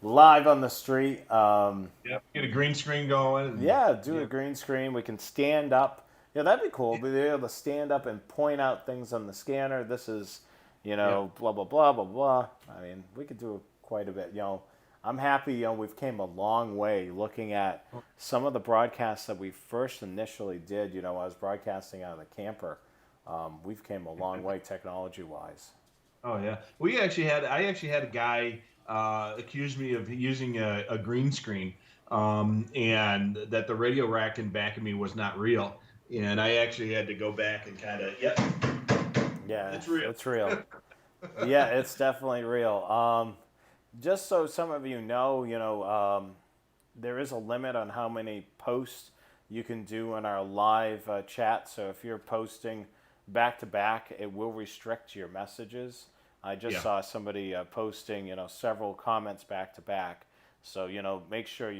live on the street. Yeah, get a green screen going. Yeah, do a green screen. We can stand up. Yeah, that'd be cool. Be able to stand up and point out things on the scanner. This is, blah blah blah blah blah. I mean, we could do quite a bit. I'm happy. We've came a long way looking at some of the broadcasts that we first initially did. I was broadcasting out of the camper. We've came a long way technology wise. Oh yeah, I actually had a guy accuse me of using a green screen, and that the radio rack in back of me was not real, and I actually had to go back and kind of, yep, Yeah, it's real. It's real. Yeah, it's definitely real. Just so some of you know, there is a limit on how many posts you can do in our live chat. So if you're posting back to back, it will restrict your messages. I just saw somebody posting, several comments back to back. So make sure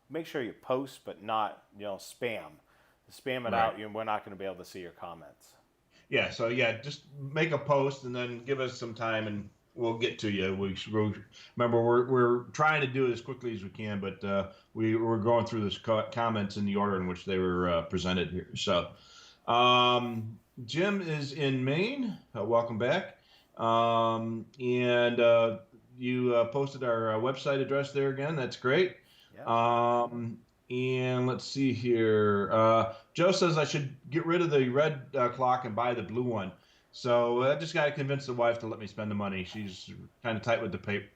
make sure you post, but not spam. Spam it out, we're not going to be able to see your comments. Yeah, so yeah, just make a post and then give us some time and we'll get to you. Remember, we're trying to do it as quickly as we can, but we're going through this comments in the order in which they were presented here. So, Jim is in Maine. Welcome back. And you posted our website address there again. That's great. Yeah. And let's see here. Joe says I should get rid of the red clock and buy the blue one. So I just got to convince the wife to let me spend the money. She's kind of tight with the paper,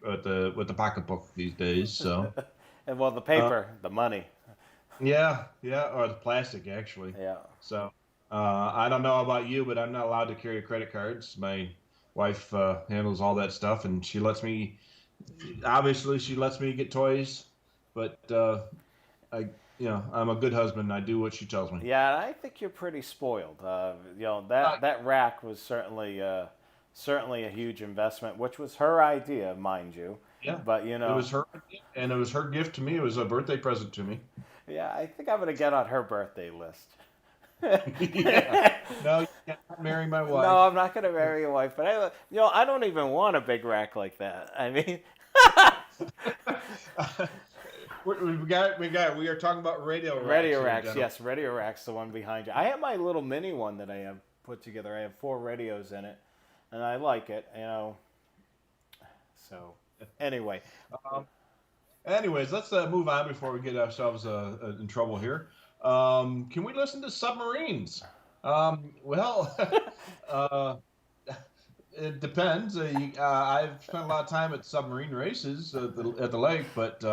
with the pocketbook these days. So, And well, the paper, the money. yeah, or the plastic actually. Yeah. So I don't know about you, but I'm not allowed to carry credit cards. My wife handles all that stuff, and she lets me. Obviously, she lets me get toys, but I'm a good husband. I do what she tells me. Yeah, I think you're pretty spoiled. That rack was certainly a huge investment, which was her idea, mind you. Yeah, But it was her, and it was her gift to me. It was a birthday present to me. yeah, I think I'm gonna get on her birthday list. Yeah. No, you can't marry my wife. No, I'm not gonna marry your wife, but I don't even want a big rack like that. I mean, We are talking about radio racks. radio racks, yes, radio racks, the one behind you. I have my little mini one that I have put together. I have 4 radios in it, and I like it. So anyway, Anyways, let's move on before we get ourselves in trouble here. Can we listen to submarines? Well, it depends. I've spent a lot of time at submarine races at the lake, but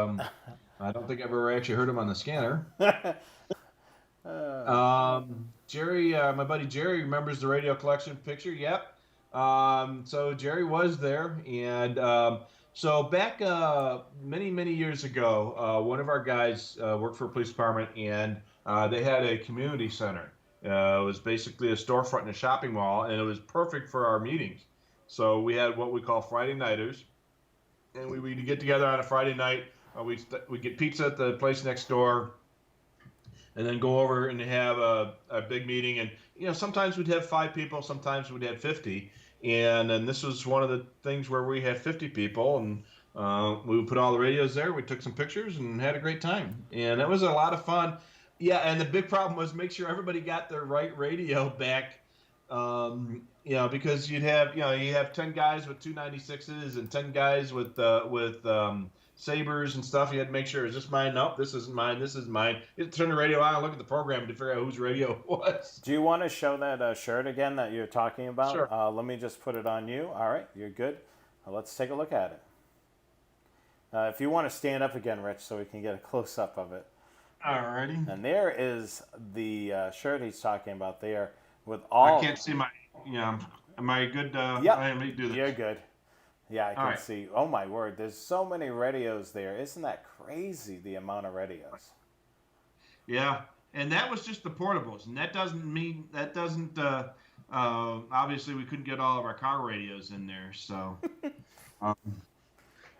I don't think I've ever actually heard them on the scanner. Jerry, my buddy Jerry, remembers the radio collection picture. Yep. So Jerry was there, and so back many years ago, one of our guys worked for a police department, and they had a community center. It was basically a storefront and a shopping mall, and it was perfect for our meetings. So we had what we call Friday nighters, and we'd get together on a Friday night. We'd get pizza at the place next door, and then go over and have a big meeting. And sometimes we'd have 5 people, sometimes we'd have 50. And this was one of the things where we had 50 people, and we would put all the radios there. We took some pictures and had a great time, and it was a lot of fun. Yeah, and the big problem was make sure everybody got their right radio back because you have 10 guys with 296s and 10 guys with sabers and stuff. You had to make sure, is this mine? Nope, this isn't mine. This is mine. You had to turn the radio on and look at the program to figure out whose radio it was. Do you want to show that shirt again that you're talking about? Sure. Let me just put it on you. All right, you're good. Let's take a look at it. If you want to stand up again, Rich, so we can get a close up of it. Alrighty. And there is the shirt he's talking about there with all. I can't see my. Am I good? Yep. Let me do this. You're good. Yeah, I can right. see. Oh my word, there's so many radios there. Isn't that crazy, the amount of radios? Yeah, and that was just the portables, and that doesn't. Obviously, we couldn't get all of our car radios in there, so.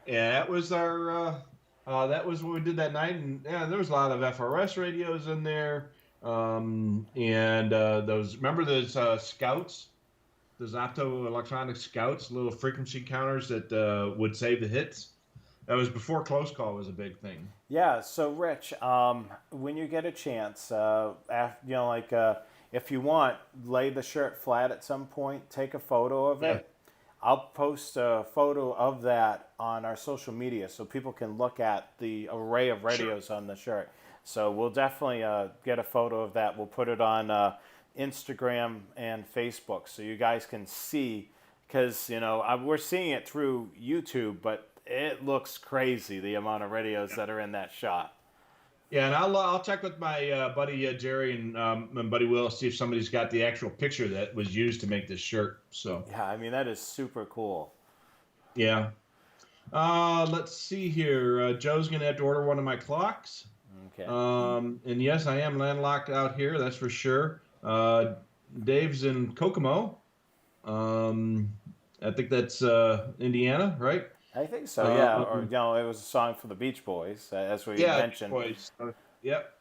Yeah, that was our. That was what we did that night, and yeah, there was a lot of FRS radios in there, and those. Remember those scouts, those optoelectronic scouts, little frequency counters that would save the hits. That was before close call was a big thing. Yeah. So, Rich, when you get a chance, if you want, lay the shirt flat at some point, take a photo of it. I'll post a photo of that on our social media so people can look at the array of radios on the shirt. So we'll definitely get a photo of that. We'll put it on Instagram and Facebook so you guys can see, because we're seeing it through YouTube, but it looks crazy, the amount of radios that are in that shot. Yeah, and I'll check with my buddy Jerry and buddy Will, see if somebody's got the actual picture that was used to make this shirt. So yeah, I mean that is super cool. Yeah. Let's see here. Joe's gonna have to order one of my clocks. Okay. And yes, I am landlocked out here. That's for sure. Dave's in Kokomo. I think that's Indiana, right? I think so, yeah. Or it was a song for the Beach Boys, as we mentioned. Boys. Yep.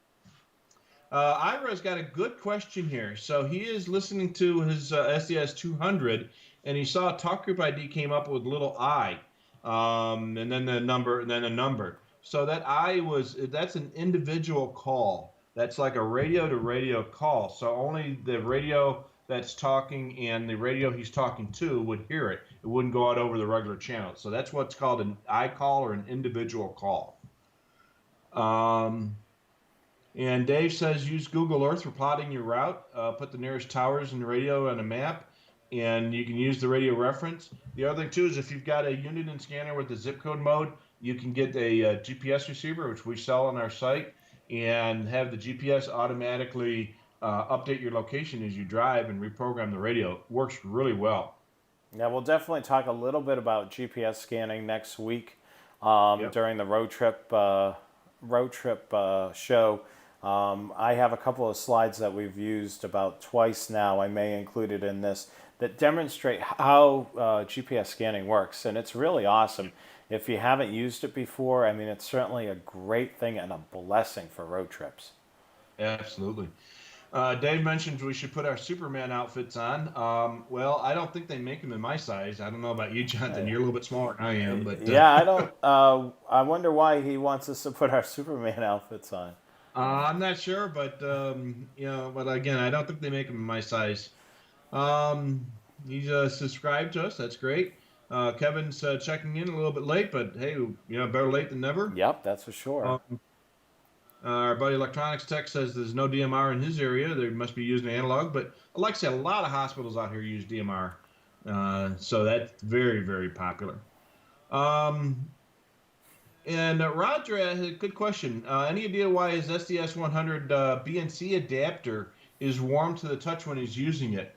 Ira's got a good question here. So he is listening to his SDS 200, and he saw a talk group ID came up with little I, and then the number, and then a number. So that that's an individual call. That's like a radio to radio call. So only the radio that's talking and the radio he's talking to would hear it. It wouldn't go out over the regular channel. So that's what's called an I call or an individual call. And Dave says use Google Earth for plotting your route. Put the nearest towers and the radio on a map, and you can use the radio reference. The other thing too is if you've got a unit and scanner with the zip code mode, you can get a GPS receiver, which we sell on our site, and have the GPS automatically update your location as you drive and reprogram the radio. It works really well. Yeah, we'll definitely talk a little bit about GPS scanning next week during the road trip show. I have a couple of slides that we've used about twice now. I may include it in this that demonstrate how GPS scanning works, and it's really awesome. If you haven't used it before, I mean, it's certainly a great thing and a blessing for road trips. Absolutely. Dave mentioned we should put our Superman outfits on. Well, I don't think they make them in my size. I don't know about you, Jonathan. You're a little bit smaller than I am, but yeah, I don't. I wonder why he wants us to put our Superman outfits on. I'm not sure, but but again, I don't think they make them in my size. He's subscribed to us. That's great. Kevin's checking in a little bit late, but hey, better late than never. Yep, that's for sure. Our buddy Electronics Tech says there's no DMR in his area. They must be using analog, but like I said, a lot of hospitals out here use DMR, so that's very, very popular. And Roger had a good question. Any idea why his SDS 100 BNC adapter is warm to the touch when he's using it?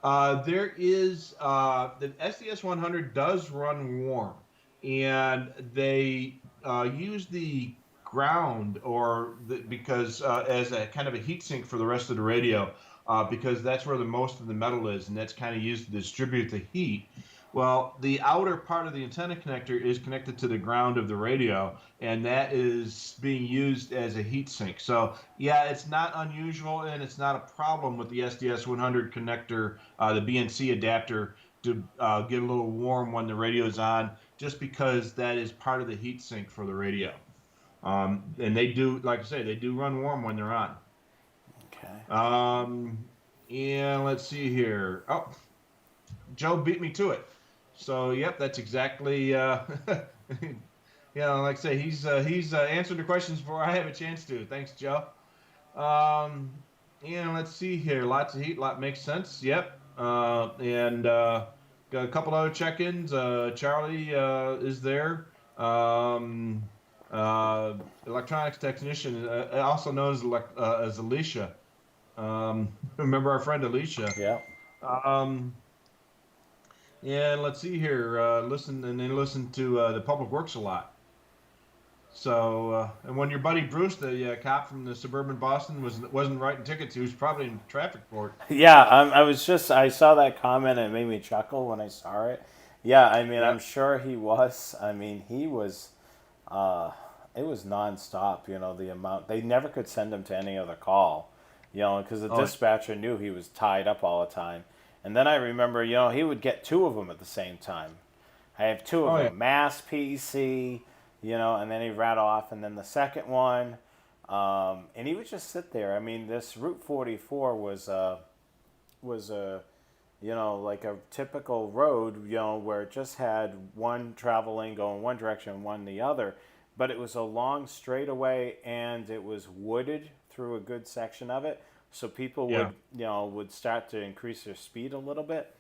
There is the SDS 100 does run warm, and they use the ground because as a kind of a heat sink for the rest of the radio, because that's where the most of the metal is, and that's kind of used to distribute the heat. Well, the outer part of the antenna connector is connected to the ground of the radio, and that is being used as a heat sink. So, yeah, it's not unusual, and it's not a problem with the SDS 100 connector, the BNC adapter, to get a little warm when the radio is on, just because that is part of the heat sink for the radio. And they do, like I say, they do run warm when they're on. Okay. And let's see here. Oh. Joe beat me to it. So, yep, that's exactly. Like I say, he's answered the questions before I have a chance to. Thanks, Joe. Um, let's see here. Lots of heat. Lot makes sense. Yep. And got a couple other check-ins. Charlie is there. Um, uh, Electronics technician, also known as Alicia. Remember our friend Alicia. Yeah. Um, and let's see here. Listen to the Public Works a lot. So, and when your buddy Bruce, the cop from the suburban Boston, wasn't writing tickets, he was probably in traffic court. Yeah, I saw that comment and it made me chuckle when I saw it. Yeah, I mean, I'm Yep. sure he was. I mean, he was, uh, it was nonstop, the amount. They never could send him to any other call, because the Oh, dispatcher knew he was tied up all the time. And then I remember, he would get two of them at the same time. I have two of oh yeah. them, Mass PC, and then he'd rattle off, and then the second one, and he would just sit there. I mean, this Route 44 was a like a typical road, where it just had one travel lane going one direction and one the other, but it was a long straightaway and it was wooded through a good section of it, so people Yeah. would start to increase their speed a little bit,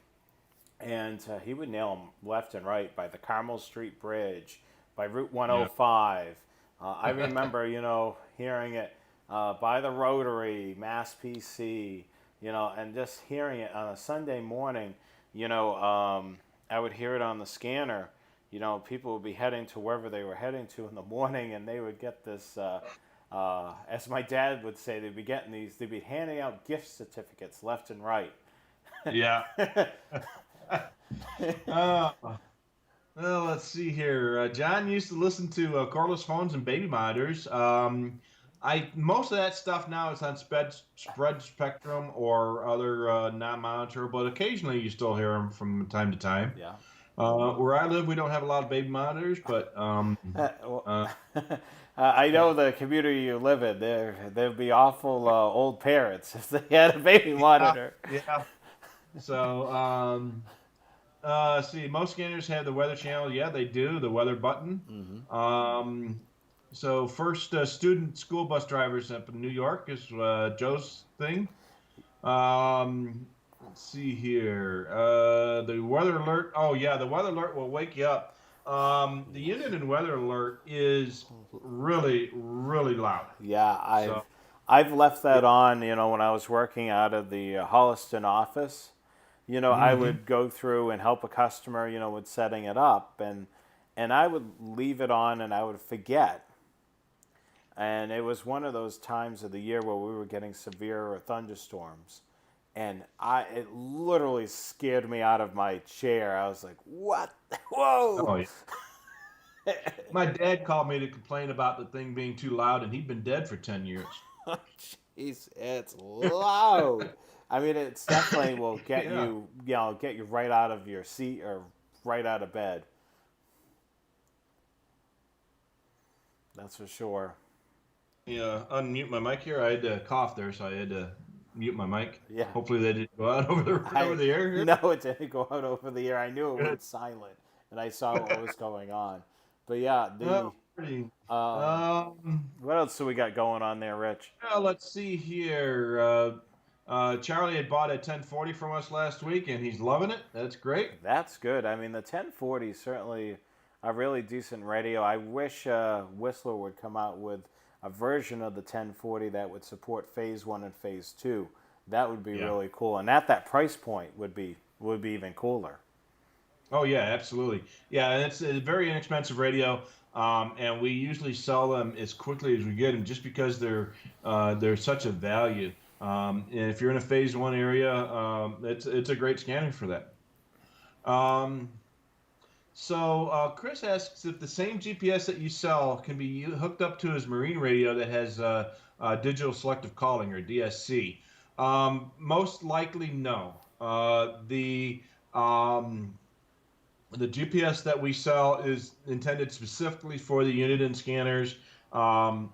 and he would nail them left and right by the Carmel Street Bridge, by Route Yeah. 105. I remember, hearing it by the Rotary, Mass PC, and just hearing it on a Sunday morning. I would hear it on the scanner. People would be heading to wherever they were heading to in the morning, and they would get this. As my dad would say, they'd be getting these. They'd be handing out gift certificates left and right. Yeah. uh, well, let's see here. John used to listen to cordless phones and baby monitors. I most of that stuff now is on spread spectrum or other non-monitor, but occasionally you still hear them from time to time. Yeah. Where I live, we don't have a lot of baby monitors, but Well, uh, I know the community you live in. There'd be awful old parents if they had a baby yeah, monitor. yeah. So, see, most scanners have the weather channel. Yeah, they do. The weather button. Hmm. Um, so, first, student school bus drivers up in New York is Joe's thing. Let's see here. The weather alert. Oh, yeah, the weather alert will wake you up. The unit in weather alert is really, really loud. Yeah, So, I've left yeah. that on. When I was working out of the Holliston office, I Hmm. would go through and help a customer, with setting it up, and I would leave it on, and I would forget. And it was one of those times of the year where we were getting severe thunderstorms, and it literally scared me out of my chair. I was like, "What? Whoa!" Oh, yeah. My dad called me to complain about the thing being too loud, and he'd been dead for 10 years. Jeez, it's loud. I mean, it's definitely will get Yeah. you, get you right out of your seat or right out of bed. That's for sure. Yeah, unmute my mic here. I had to cough there, so I had to mute my mic. Yeah, Hopefully, they didn't go out over I the air here. no, it didn't go out over the air. I knew it Good. went silent, and I saw what was going on. But yeah, the Well, pretty. um, Um, what else do we got going on there, Rich? well, let's see here. Charlie had bought a 1040 from us last week, and he's loving it. That's great. That's good. I mean, the 1040 is certainly a really decent radio. I wish Whistler would come out with a version of the 1040 that would support Phase One and Phase Two. That would be Yeah. really cool, and at that price point would be even cooler. Oh yeah, absolutely. Yeah, and it's a very inexpensive radio, and we usually sell them as quickly as we get them, just because they're such a value. And if you're in a phase one area, it's a great scanner for that. Um, so Chris asks if the same GPS that you sell can be hooked up to his marine radio that has digital selective calling or DSC. Most likely, no. Um, the GPS that we sell is intended specifically for the unit and scanners, um,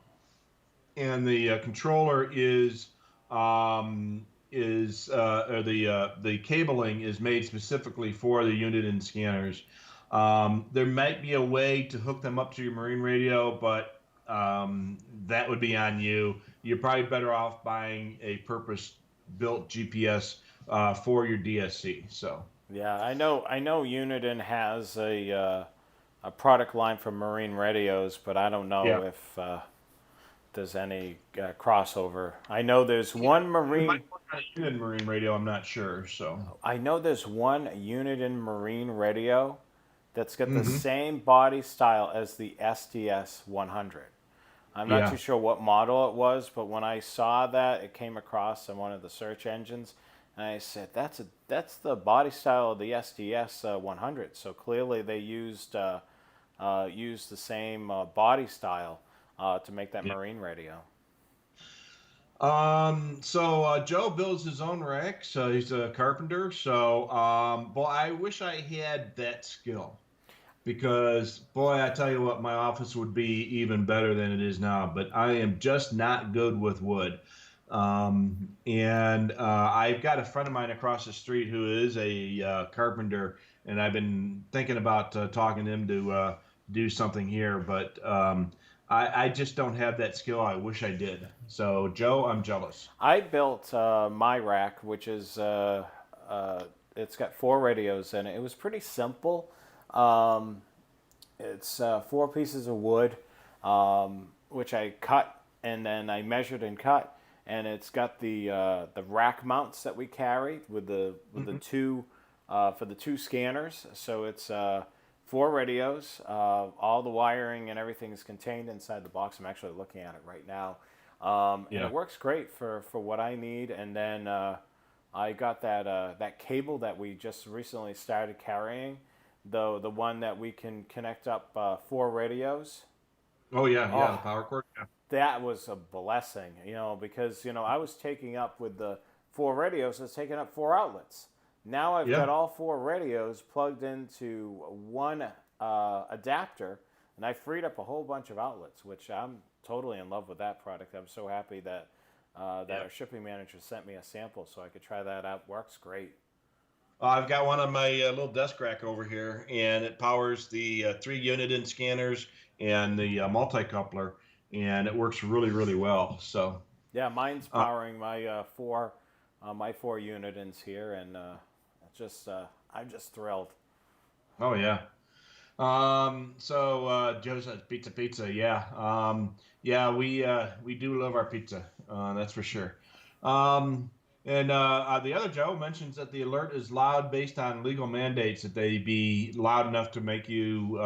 and the controller is um, is or the cabling is made specifically for the Uniden scanners. There might be a way to hook them up to your marine radio, but that would be on you. You're probably better off buying a purpose-built GPS for your DSC. So Yeah, I know Uniden has a product line for marine radios, but I don't know yeah, if there's any crossover. I know there's one it might marine. work on a Uniden marine radio. I'm not sure. So I know there's one Uniden marine radio that's got the hmm same body style as the SDS 100. I'm not too yeah, sure what model it was, but when I saw that, it came across on one of the search engines, and I said, that's the body style of the SDS 100." So clearly, they used the same body style to make that yeah. marine radio. Joe builds his own racks. He's a carpenter. Boy, I wish I had that skill because, boy, I tell you what, my office would be even better than it is now. But I am just not good with wood. I've got a friend of mine across the street who is a carpenter, and I've been thinking about talking to him to do something here, but I just don't have that skill. I wish I did. So, Joe, I'm jealous. I built my rack, which is it's got four radios in it. It was pretty simple. Um, it's four pieces of wood, which I cut and then I measured and cut, and it's got the rack mounts that we carry with the hmm two for the two scanners. So it's four radios. All the wiring and everything is contained inside the box. I'm actually looking at it right now, and Yeah. it works great for what I need. And then I got that cable that we just recently started carrying, the one that we can connect up four radios. Oh, yeah, yeah, the Oh, power cord. Yeah. that was a blessing, because I was taking up with the four radios, I was taking up four outlets. Now I've got Yeah. all four radios plugged into one adapter, and I freed up a whole bunch of outlets, which I'm totally in love with that product. I'm so happy that Yeah. our shipping manager sent me a sample so I could try that out. Works great. I've got one on my little desk rack over here, and it powers the three Uniden scanners and the multi-coupler, and it works really, really well. So, Yeah, mine's uh, powering my four Unitons here, and just I'm just thrilled. oh yeah. Joe says pizza, pizza. Yeah. Yeah, we do love our pizza. That's for sure. The other Joe mentions that the alert is loud based on legal mandates that they be loud enough to make you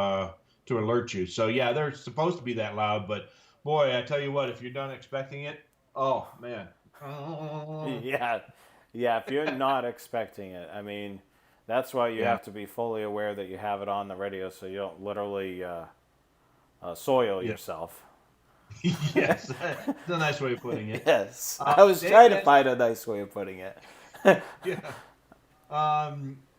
to alert you. So yeah, they're supposed to be that loud, but boy, I tell you what, if you're done expecting it, oh man. Yeah, yeah. If you're not expecting it, I mean, that's why you Yeah. have to be fully aware that you have it on the radio, so you don't literally soil Yeah. yourself. Yes, that's a nice way of putting it. Yes, I was Dave trying to asked, find a nice way of putting it. yeah.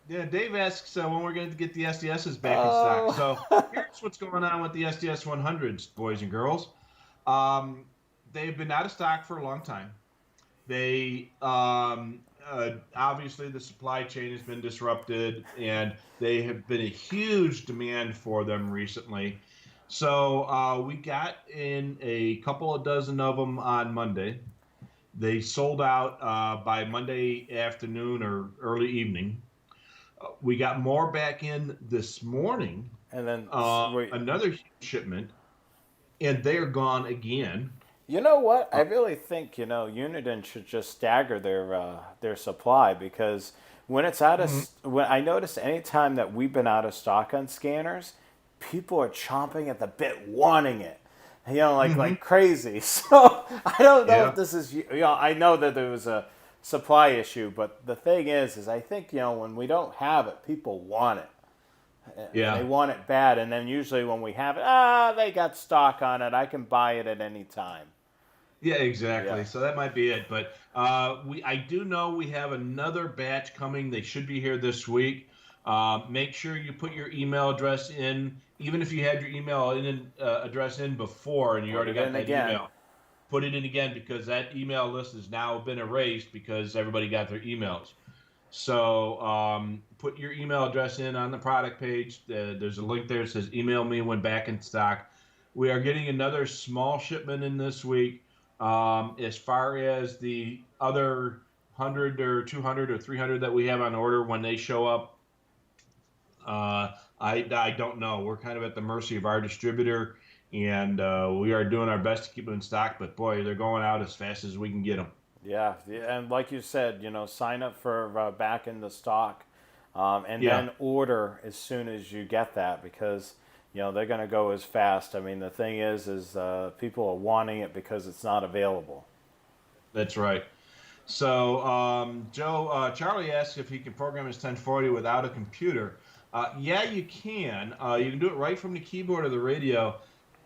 Yeah, Dave asks when we're going to get the SDSs back in stock. Oh, So here's what's going on with the SDS 100s, boys and girls. Um, they've been out of stock for a long time. They obviously the supply chain has been disrupted, and they have been a huge demand for them recently. So we got in a couple of dozen of them on Monday. They sold out by Monday afternoon or early evening. We got more back in this morning, and then wait. another shipment, and they are gone again. You know what? I Uh, really think Uniden should just stagger their supply, because when it's out of mhm. when I noticed anytime that we've been out of stock on scanners, people are chomping at the bit, wanting it, Mhm. like crazy. So I don't know if Yeah, this is I know that there was a supply issue, but the thing is I think when we don't have it, people want it, and they yeah, want it bad, and then usually when we have it, they got stock on it. I can buy it at any time. yeah, Yeah. exactly. So that might be it. But I do know we have another batch coming. They should be here this week. Make sure you put your email address in, even if you had your email address in before and you Put already it got in that again. email. put it in again because that email list has now been erased because everybody got their emails. So put your email address in on the product page. There's a link there that says email me when back in stock. We are getting another small shipment in this week. As far as the other 100 or 200 or 300 that we have on order, when they show up, I don't know. We're kind of at the mercy of our distributor, and we are doing our best to keep them in stock. But boy, they're going out as fast as we can get them. Yeah, and like you said, sign up for back in the stock, and Yeah, then order as soon as you get that because they're going to go as fast. I mean, the thing is people are wanting it because it's not available. that's right. So, Joe, Charlie asks if he can program his 1040 without a computer. Yeah, you can. You can do it right from the keyboard of the radio.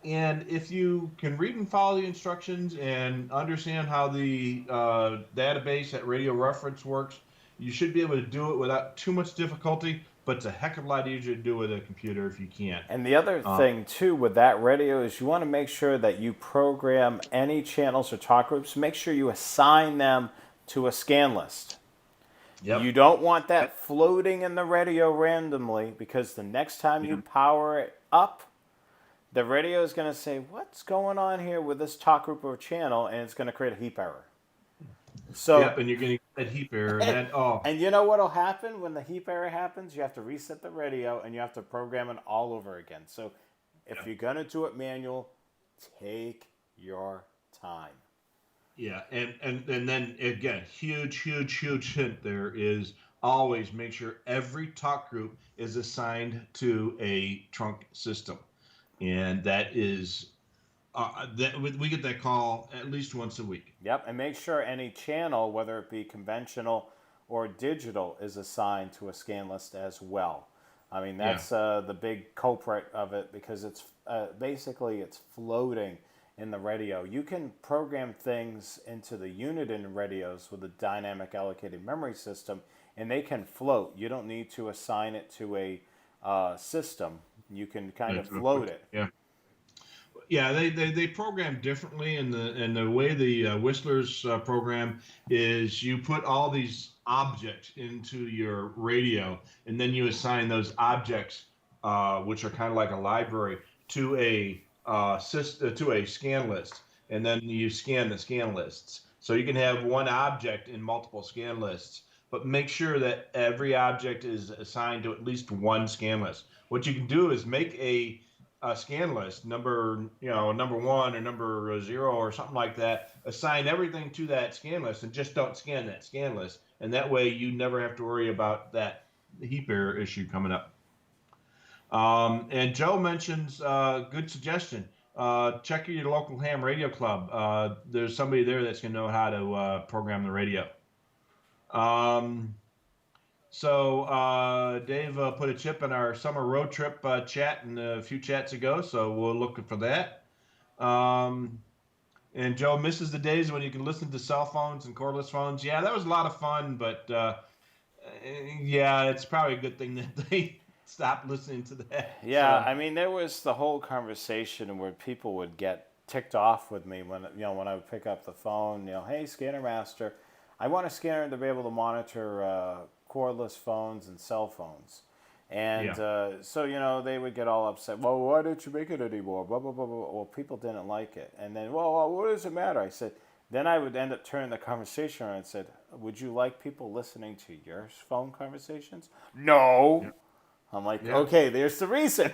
And if you can read and follow the instructions and understand how the database at Radio Reference works, you should be able to do it without too much difficulty. But it's a heck of a lot easier to do with a computer if you can. And the other thing too with that radio is you want to make sure that you program any channels or talk groups. Make sure you assign them to a scan list. Yep. You don't want that floating in the radio randomly because the next time you power it up, the radio is going to say, what's going on here with this talk group or channel? And it's going to create a heap error. So, Yep, and you're getting that heap error. And you know what will happen when the heap error happens? You have to reset the radio and you have to program it all over again. So if you're going to do it manual, take your time. Yeah, and then again, huge hint there is always make sure every talk group is assigned to a trunk system, and that is that we get that call at least once a week. Yep, and make sure any channel, whether it be conventional or digital, is assigned to a scan list as well. I mean, that's the big culprit of it because it's basically it's floating in the radio. You can program things into the unit in radios with a dynamic allocated memory system, and they can float. You don't need to assign it to a system. You can kind of float it. Yeah. Yeah, they program differently, and the way the Whistlers program is you put all these objects into your radio, and then you assign those objects, which are kind of like a library, to a to a scan list, and then you scan the scan lists. So you can have one object in multiple scan lists, but make sure that every object is assigned to at least one scan list. What you can do is make a scan list number one or number 0 or something like that, assign everything to that scan list and just don't scan that scan list, and that way you never have to worry about that heap error issue coming up. And Joe mentions good suggestion, check your local ham radio club. There's somebody there that's going to know how to program the radio. So Dave put a chip in our summer road trip chat and a few chats ago, so we'll look for that. And Joe misses the days when you can listen to cell phones and cordless phones. Yeah, that was a lot of fun, but yeah, it's probably a good thing that they stopped listening to that. Yeah, So, I mean, there was the whole conversation where people would get ticked off with me when when I would pick up the phone. Hey, Scanner Master, I want a scanner to be able to monitor cordless phones and cell phones. And so, they would get all upset. Well, why didn't you make it anymore? Blah, blah, blah, blah. Well, people didn't like it. And then, well, what does it matter? I said, then I would end up turning the conversation around and said, would you like people listening to your phone conversations? No. Yeah. I'm like, Yeah. okay, there's the reason.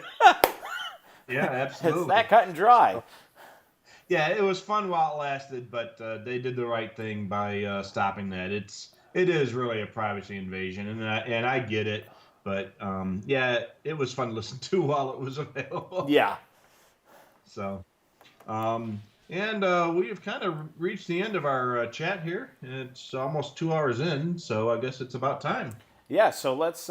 yeah, absolutely. It's that cut and dry. Yeah, it was fun while it lasted, but they did the right thing by stopping that. It is really a privacy invasion, and I get it, but yeah, it was fun to listen to while it was available. Yeah. So, and we have kind of reached the end of our chat here. It's almost 2 hours in, so I guess it's about time. Yeah, so let's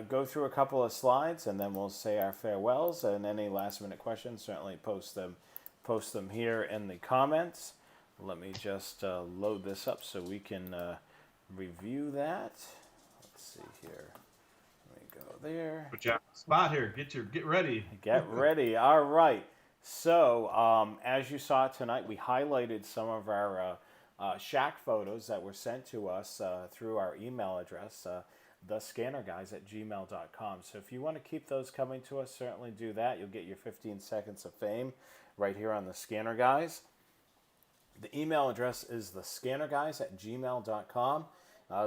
go through a couple of slides, and then we'll say our farewells. And any last-minute questions, certainly post them here in the comments. Let me just load this up so we can review that. Let's see here. Let me go there. Put you on the spot here. Get ready. Get ready. All right. So, as you saw tonight, we highlighted some of our shack photos that were sent to us through our email address, thescannerguys@gmail.com. So, if you want to keep those coming to us, certainly do that. You'll get your 15 seconds of fame right here on the Scanner Guys. The email address is thescannerguys@gmail.com.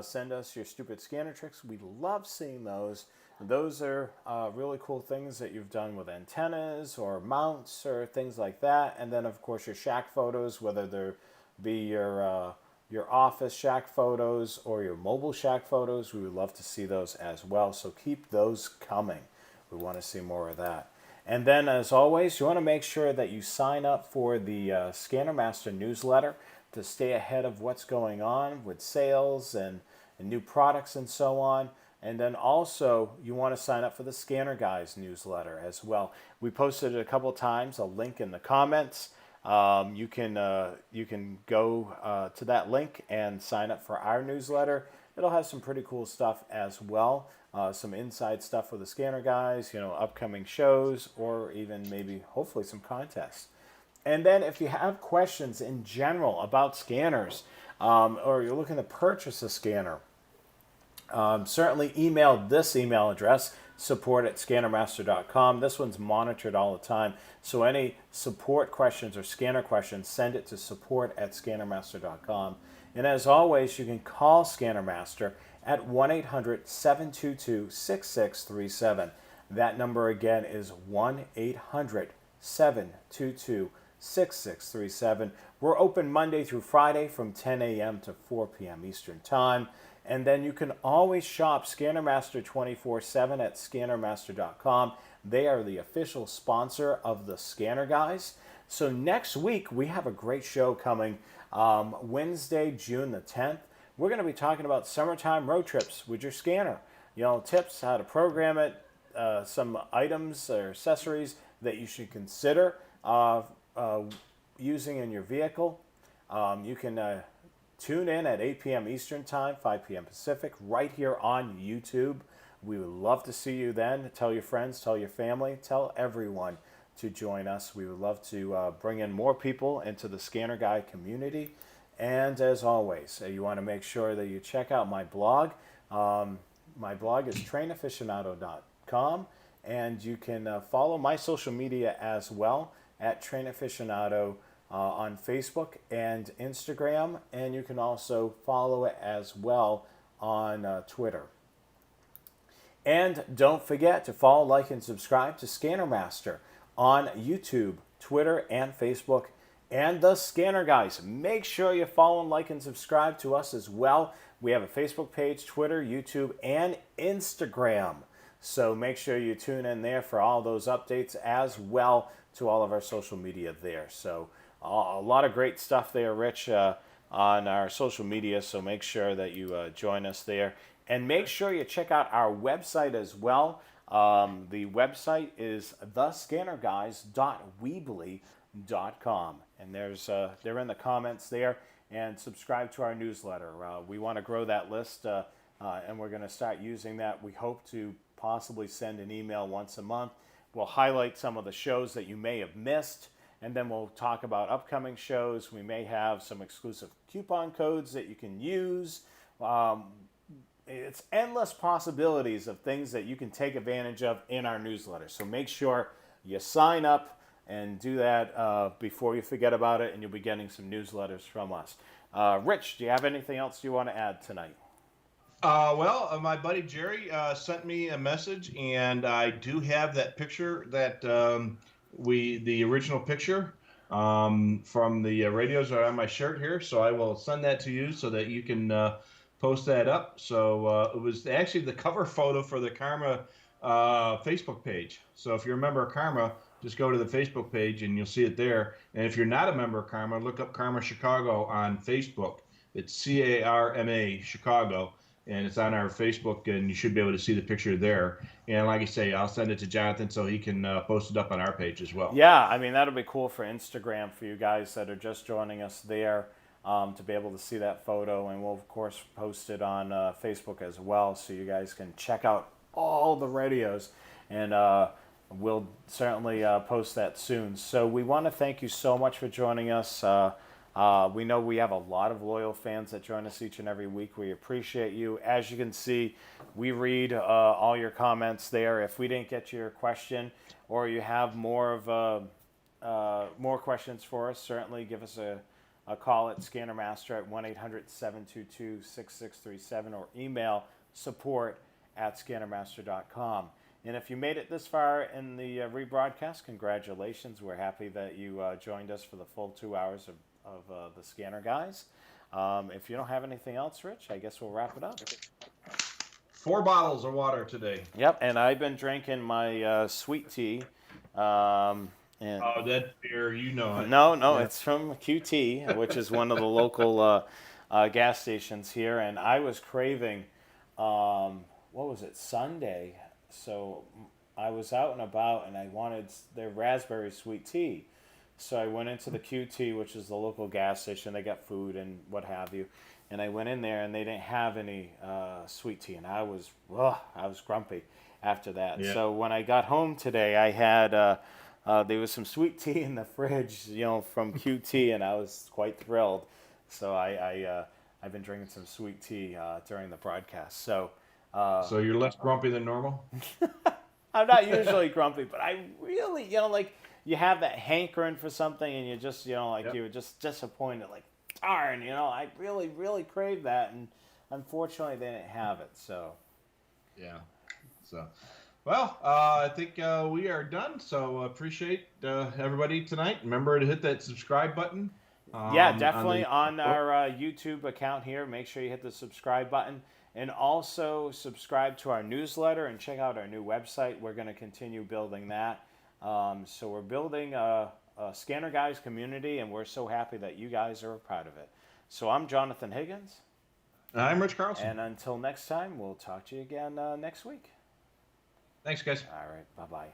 Send us your stupid scanner tricks. We love seeing those. Those are really cool things that you've done with antennas or mounts or things like that. And then, of course, your shack photos, whether they're be your office shack photos or your mobile shack photos. We would love to see those as well. So keep those coming. We want to see more of that. And then, as always, you want to make sure that you sign up for the Scanner Master newsletter to stay ahead of what's going on with sales and new products and so on. And then also, you want to sign up for the Scanner Guys newsletter as well. We posted it a couple times, a link in the comments. You can go to that link and sign up for our newsletter. It'll have some pretty cool stuff as well. Some inside stuff for the Scanner Guys, upcoming shows, or even maybe, hopefully, some contests. And then if you have questions in general about scanners, or you're looking to purchase a scanner, certainly email this email address, support@scannermaster.com. This one's monitored all the time. So any support questions or scanner questions, send it to support@scannermaster.com. And as always, you can call Scanner Master at 1-800-722-6637. That number again is 1-800-722-6637. We're open Monday through Friday from 10 a.m. to 4 p.m. Eastern Time. And then you can always shop Scanner Master 24/7 at scannermaster.com. They are the official sponsor of the Scanner Guys. So next week, we have a great show coming. Wednesday, June the 10th. We're going to be talking about summertime road trips with your scanner. Tips, how to program it, some items or accessories that you should consider using in your vehicle. You can tune in at 8 p.m. Eastern Time, 5 p.m. Pacific, right here on YouTube. We would love to see you then. Tell your friends, tell your family, tell everyone to join us. We would love to bring in more people into the Scanner Guy community. And as always, you want to make sure that you check out my blog. My blog is trainaficionado.com, and you can follow my social media as well at trainaficionado on Facebook and Instagram, and you can also follow it as well on Twitter. And don't forget to follow, like, and subscribe to Scanner Master on YouTube, Twitter, and Facebook, and the Scanner Guys. Make sure you follow, like, and subscribe to us as well. We have a Facebook page, Twitter, YouTube, and Instagram. So make sure you tune in there for all those updates as well to all of our social media there. So a lot of great stuff there, Rich, on our social media. So make sure that you join us there. And make sure you check out our website as well. The website is thescannerguys.weebly.com. And they're in the comments there. And subscribe to our newsletter. We want to grow that list, and we're going to start using that. We hope to possibly send an email once a month. We'll highlight some of the shows that you may have missed, and then we'll talk about upcoming shows. We may have some exclusive coupon codes that you can use. It's endless possibilities of things that you can take advantage of in our newsletter. So make sure you sign up and do that before you forget about it, and you'll be getting some newsletters from us. Rich, do you have anything else you want to add tonight? My buddy Jerry sent me a message, and I do have that picture that the original picture from the radios are on my shirt here. So I will send that to you so that you can post that up. So it was actually the cover photo for the Karma Facebook page. So if you're a member of Karma, just go to the Facebook page and you'll see it there. And if you're not a member of Karma, look up Karma Chicago on Facebook. It's CARMA Chicago, and it's on our Facebook, and you should be able to see the picture there. And like I say, I'll send it to Jonathan so he can post it up on our page as well. Yeah, I mean, that'll be cool for Instagram for you guys that are just joining us there to be able to see that photo. And we'll, of course, post it on Facebook as well so you guys can check out all the radios. And we'll certainly post that soon. So we want to thank you so much for joining us. We know we have a lot of loyal fans that join us each and every week. We appreciate you. As you can see, we read all your comments there. If we didn't get to your question, or you have more questions for us, certainly give us a call at Scannermaster at 1-800-722-6637 or email support@scannermaster.com. And if you made it this far in the rebroadcast, congratulations. We're happy that you joined us for the full 2 hours of the Scanner Guys. If you don't have anything else, Rich, I guess we'll wrap it up. 4 bottles of water today. Yep, and I've been drinking my sweet tea. And That beer, you know it. No, Yeah. it's from QT, which is one of the local gas stations here. And I was craving, what was it, Sunday? So I was out and about, and I wanted their raspberry sweet tea. So I went into the QT, which is the local gas station. They got food and what have you. And I went in there, and they didn't have any sweet tea. And I was grumpy after that. Yeah. So when I got home today, I had... there was some sweet tea in the fridge, from QT, and I was quite thrilled. So I've been drinking some sweet tea during the broadcast. So you're less grumpy than normal? I'm not usually grumpy, but I really, you have that hankering for something, and you just, Yep. you were just disappointed, like, darn, I really, really craved that, and unfortunately they didn't have it. So yeah. So. Well, I think we are done. So appreciate everybody tonight. Remember to hit that subscribe button. Yeah, definitely on our YouTube account here. Make sure you hit the subscribe button. And also subscribe to our newsletter and check out our new website. We're going to continue building that. So we're building a Scanner Guys community, and we're so happy that you guys are a part of it. So I'm Jonathan Higgins. I'm Rich Carlson. And until next time, we'll talk to you again next week. Thanks, guys. All right. Bye-bye.